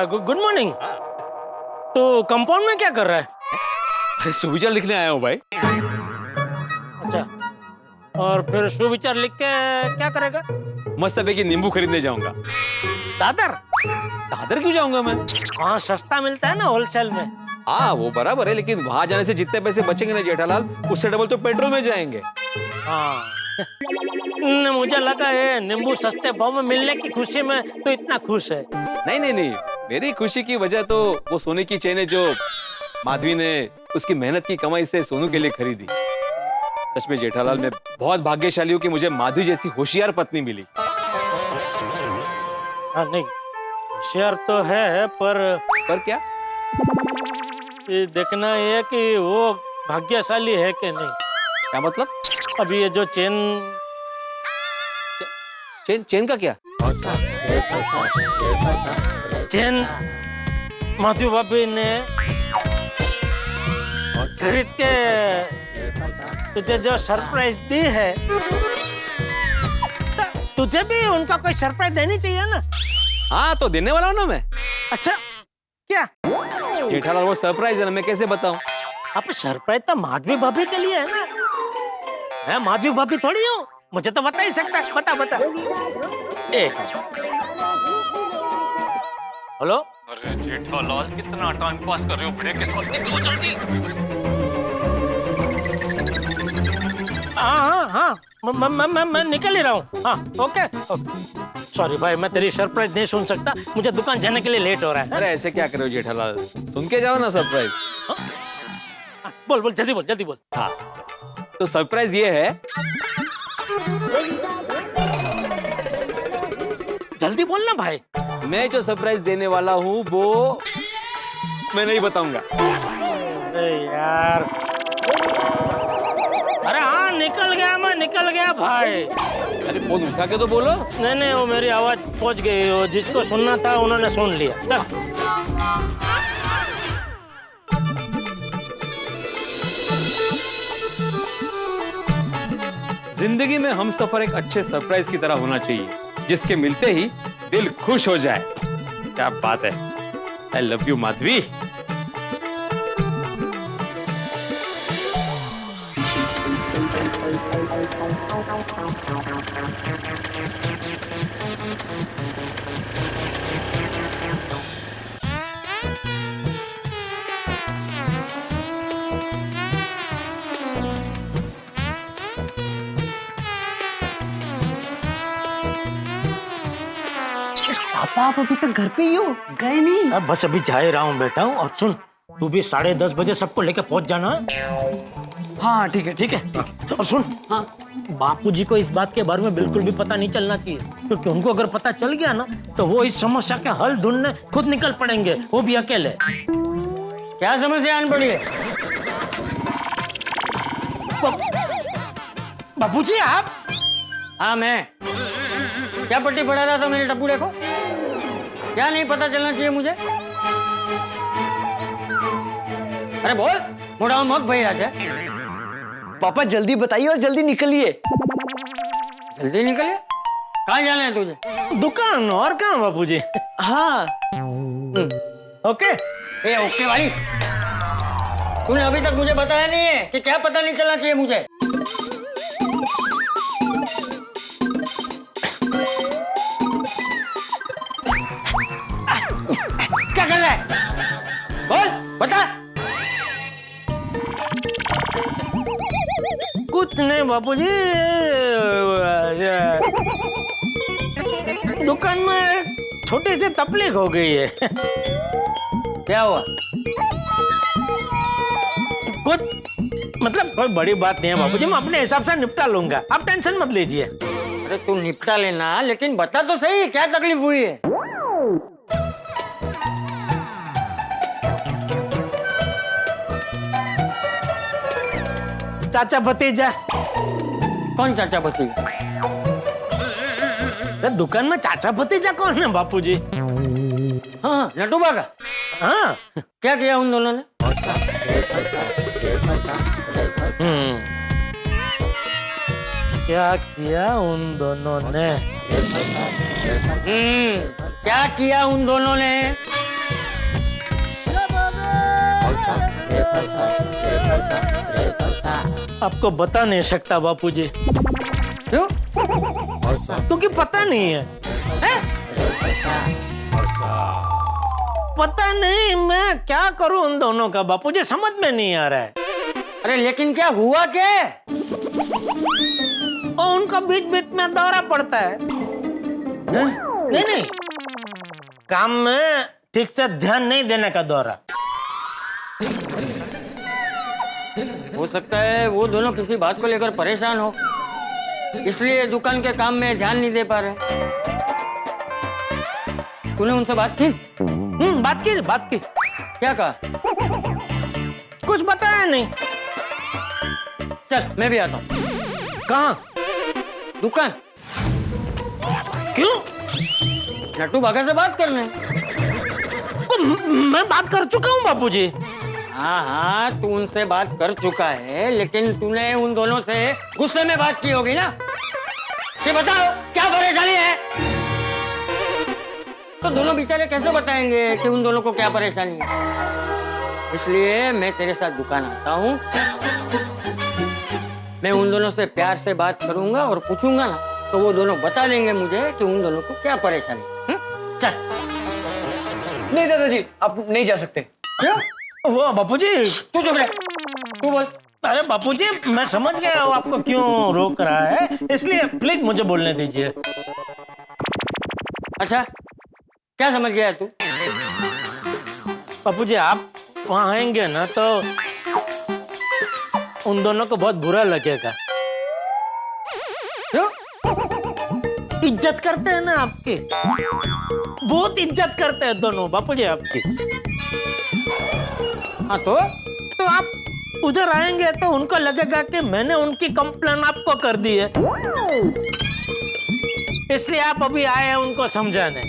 Good morning. तो कंपाउंड में क्या कर रहा है? अरे सुविचार लिखने आया हूँ भाई। अच्छा, और फिर सुविचार लिख के क्या करेगा? मस्त पैकी नींबू खरीदने जाऊंगा। दादर? दादर क्यों जाऊंगा मैं? हाँ सस्ता मिलता है ना होलसेल में। हाँ वो बराबर है, लेकिन वहां जाने से जितने पैसे बचेंगे ना जेठालाल, उससे डबल तो पेट्रोल में जाएंगे। हाँ मुझे लगा है नींबू सस्ते भाव में मिलने की खुशी में तो इतना खुश है। नहीं, मेरी खुशी की वजह तो वो सोने की चेन है जो माधवी ने उसकी मेहनत की कमाई से सोनू के लिए खरीदी। सच में जेठालाल, मैं बहुत भाग्यशाली हूँ कि मुझे माधवी जैसी होशियार पत्नी मिली। हाँ नहीं होशियार तो है, पर क्या? ये देखना है कि वो भाग्यशाली है कि नहीं। क्या मतलब? अभी ये जो चेन का क्या? चेन माधवी भाभी ने खरीद के तुझे जो सरप्राइज दी है, तुझे भी उनका कोई सरप्राइज देनी चाहिए ना। हाँ तो देने वाला हूँ ना मैं। अच्छा क्या? जेठालाल वो सरप्राइज है ना, मैं कैसे बताऊं? आप सरप्राइज तो माधवी भाभी के लिए है ना, मैं माधवी भाभी थोड़ी हूँ, मुझे तो बता ही सकता है। बता। एक हेलो। अरे जेठालाल कितना टाइम पास कर रहे हो भिड़े के साथ, निकलो जल्दी। हाँ मैं निकल ही रहा हूँ। हाँ ओके। सॉरी भाई, मैं तेरी सरप्राइज नहीं सुन सकता, मुझे दुकान जाने के लिए लेट हो रहा है। अरे ऐसे क्या करो जेठालाल, सुन के जाओ ना सरप्राइज। बोल जल्दी बोल। हाँ तो सरप्राइज ये है बोलना भाई। मैं जो सरप्राइज देने वाला हूँ वो मैं नहीं बताऊंगा। अरे यार, अरे हाँ निकल गया भाई। अरे फोन उठा के तो बोलो। नहीं, वो मेरी आवाज पहुंच गई, वो जिसको सुनना था उन्होंने सुन लिया। चल। जिंदगी में हम सफर एक अच्छे सरप्राइज की तरह होना चाहिए, जिसके मिलते ही दिल खुश हो जाए। क्या बात है। I love you Madhavi. पापा आप अभी तक घर पे ही हो, गए नहीं? बस अभी जा ही रहा हूँ बेटा। और सुन, तू भी 10:30 बजे सबको लेके पहुंच जाना। हाँ ठीक है। और सुन, हाँ बापूजी को इस बात के बारे में बिल्कुल भी पता नहीं चलना चाहिए, क्योंकि उनको अगर पता चल गया ना तो वो इस समस्या के हल ढूंढने खुद निकल पड़ेंगे, वो भी अकेले। क्या समस्या आन पड़ी है? बापूजी आप? हाँ मैं। क्या पट्टी पढ़ा रहा था मेरे टप्पूड़े को? क्या नहीं पता चलना चाहिए मुझे? अरे बोल, मोड़ा मत भाई राजा। पापा जल्दी बताइए और जल्दी निकलिए। जल्दी निकलिए? कहाँ जाना है तुझे? दुकान। और कहाँ बापूजी? हाँ। ओके। ए ओके वाली, तूने अभी तक मुझे बताया नहीं है कि क्या पता नहीं चलना चाहिए मुझे? क्या कर रहा है? बोल, बता। कुछ नहीं बापूजी, दुकान में छोटी सी तकलीफ हो गई है। क्या हुआ? कुछ मतलब कोई बड़ी बात नहीं है बापूजी, मैं अपने हिसाब से निपटा लूंगा, आप टेंशन मत लीजिए। अरे तू निपटा लेना, लेकिन बता तो सही क्या तकलीफ हुई है? चाचा भतीजा। कौन चाचा भतीजा? दुकान में चाचा भतीजा कौन है बापूजी? हाँ नटूबा का। हाँ क्या किया उन दोनों ने? क्या किया उन दोनों ने? क्या किया उन दोनों ने? आपको बता नहीं सकता बापूजी। क्यों? क्योंकि पता नहीं है, पता नहीं मैं क्या करूं उन दोनों का बापूजी, समझ में नहीं आ रहा है। अरे लेकिन क्या हुआ क्या? और उनका बीच बीच में दौरा पड़ता है। नहीं, काम में ठीक से ध्यान नहीं देने का दौरा। हो सकता है वो दोनों किसी बात को लेकर परेशान हो, इसलिए दुकान के काम में ध्यान नहीं दे पा रहे। तूने उनसे बात की? बात की। क्या कहा? कुछ बताया नहीं। चल मैं भी आता हूँ। कहाँ? दुकान। क्यों? नट्टू भागा से बात करने। मैं बात कर चुका हूँ बापूजी। हाँ तू उनसे बात कर चुका है, लेकिन तूने उन दोनों से गुस्से में बात की होगी ना? ये बताओ क्या परेशानी है? तो दोनों बेचारे कैसे बताएंगे कि उन दोनों को क्या परेशानी है? इसलिए मैं तेरे साथ दुकान आता हूँ, मैं उन दोनों से प्यार से बात करूंगा और पूछूंगा ना, तो वो दोनों बता देंगे मुझे कि उन दोनों को क्या परेशानी है। चल। नहीं दादाजी, आप नहीं जा सकते। क्यों? वो बापूजी तू चुप रह, तू बोल। अरे बापूजी मैं समझ गया वो आपको क्यों रोक रहा है, इसलिए प्लीज मुझे बोलने दीजिए। अच्छा क्या समझ गया तू? बापूजी आप वहां आएंगे ना तो उन दोनों को बहुत बुरा लगेगा। क्यों? इज्जत करते हैं ना आपकी, बहुत इज्जत करते हैं दोनों बापूजी आपकी। हाँ तो आप उधर आएंगे तो उनको लगेगा कि मैंने उनकी कंप्लेन आपको कर दी है, इसलिए आप अभी आए हैं उनको समझाने,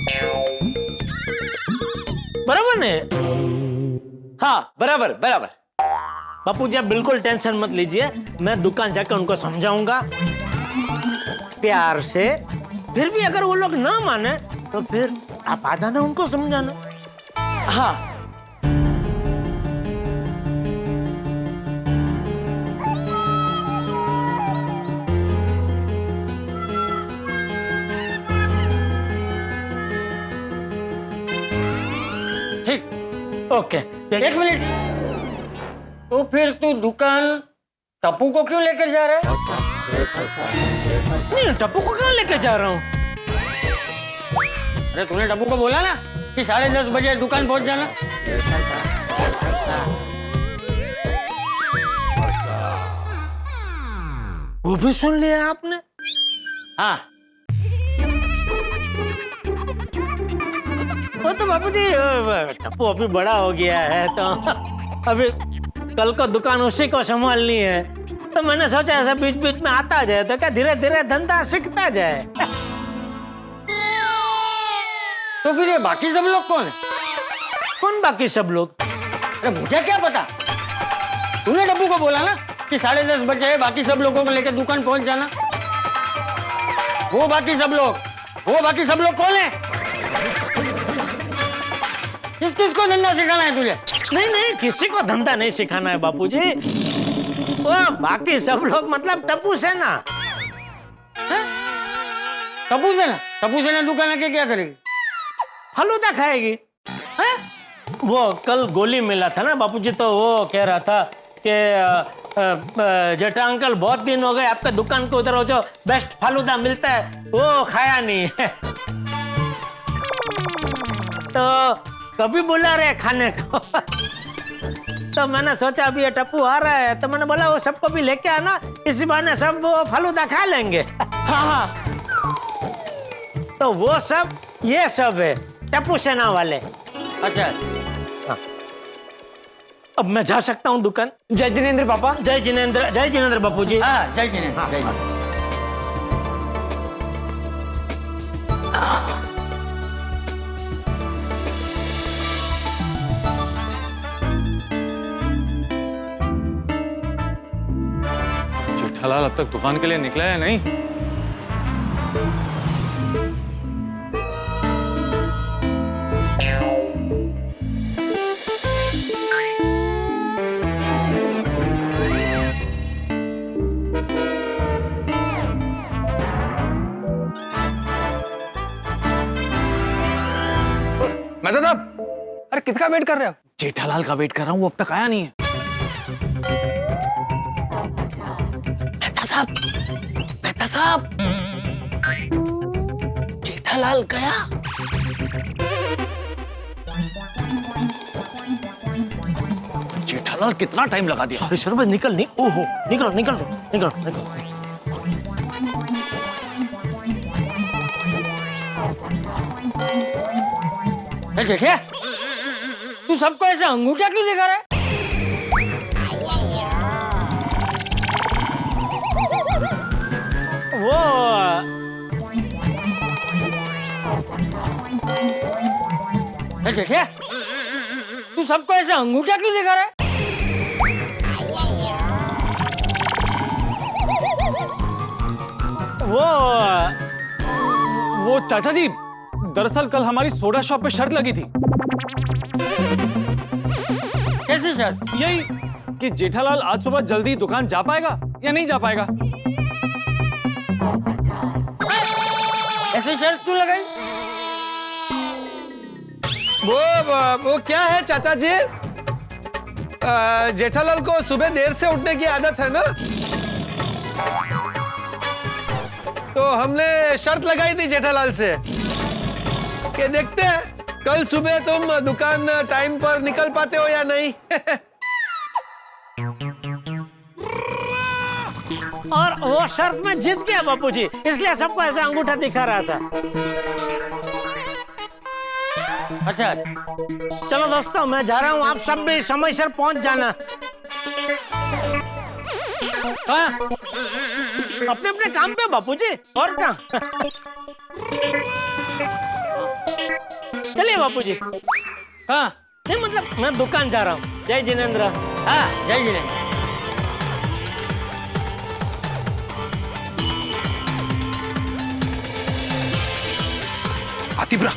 बराबर ने? हाँ बराबर बराबर। बापूजी आप बिल्कुल टेंशन मत लीजिए, मैं दुकान जाकर उनको समझाऊंगा प्यार से। फिर भी अगर वो लोग ना माने तो फिर आप आ जाना उनको समझाना। हाँ ठीक। ओके, एक मिनट, तो फिर तू दुकान टप्पू को क्यों लेकर जा रहा है? नहीं, टप्पू को कहाँ लेकर जा रहा हूँ? अरे तूने टप्पू को बोला ना कि 10:30 बजे दुकान पहुंच जाना। वो भी सुन लिया आपने? हाँ वो तो बापूजी टप्पू अभी बड़ा हो गया है तो अभी कल को दुकान उसी को संभालनी है, तो मैंने सोचा ऐसा बीच बीच में आता जाए तो क्या धीरे धीरे धंधा सीखता जाए। तो फिर ये बाकी सब लोग कौन है? कौन बाकी सब लोग? अरे मुझे क्या पता, तूने टप्पू को बोला ना कि 10:30 बजे बाकी सब लोगों को लेकर दुकान पहुंच जाना। वो बाकी सब लोग कौन है? किस किस को धंधा सिखाना है तुझे? नहीं, किसी को धंधा नहीं सिखाना है बापूजी। वो बाकी सब लोग मतलब टप्पू सेना। टप्पू सेना दुकान आके क्या करेगी? फलूदा खाएगी। है? वो कल गोली मिला था ना बापूजी, तो वो कह रहा था कि जेठा अंकल बहुत दिन हो गए आपके दुकान के उधर वो जो बेस्ट फालूदा मिलता है वो खाया नहीं है। तो कभी बुला रहे खाने को तो मैंने सोचा अभी ये टप्पू आ रहा है तो मैंने बोला वो सबको भी लेके आना, इसी बहाने सब वो फालूदा खा लेंगे। हाँ, तो वो सब ये सब है टप्पू सेना वाले। अच्छा हाँ। अब मैं जा सकता हूँ दुकान? जय जिनेंद्र पापा। जय जिनेंद्र बापूजी। हाँ जय जिनेंद्र। हाँ, जय जिनेंद्र। जेठालाल अब तक दुकान के लिए निकला है नहीं? मैं तो अरे किसका वेट कर रहे हो? जेठालाल का वेट कर रहा हूँ, वो अब तक आया नहीं है। मेहता साहब, जेठालाल गया। जेठालाल कितना टाइम लगा दिया। सॉरी सर, निकल नहीं। ओहो, निकल। जेठिया, तू सबको ऐसे अंगूठा क्यों दिखा रहा है? जेठिया, तू सबको ऐसे अंगूठा क्यों दिखा रहा है? वो चाचा जी, दरअसल कल हमारी सोडा शॉप पे शर्त लगी थी। कैसी शर्त? यही कि जेठालाल आज सुबह जल्दी दुकान जा पाएगा या नहीं जा पाएगा। ऐसी शर्त क्यों लगाई? वो क्या है चाचा जी, जेठालाल को सुबह देर से उठने की आदत है ना, तो हमने शर्त लगाई थी जेठालाल से कि देखते हैं कल सुबह तुम दुकान टाइम पर निकल पाते हो या नहीं। और वो शर्त में जीत गया बापूजी, इसलिए सबको ऐसे अंगूठा दिखा रहा था। अच्छा चलो दोस्तों, मैं जा रहा हूँ, आप सब भी समय से पहुंच जाना। हाँ? अपने अपने काम पे बापूजी, और क्या? चलिए बापूजी। हाँ नहीं मतलब मैं दुकान जा रहा हूँ। जय जिनेंद्र। हाँ जय जिनेंद्र। आतिब्रा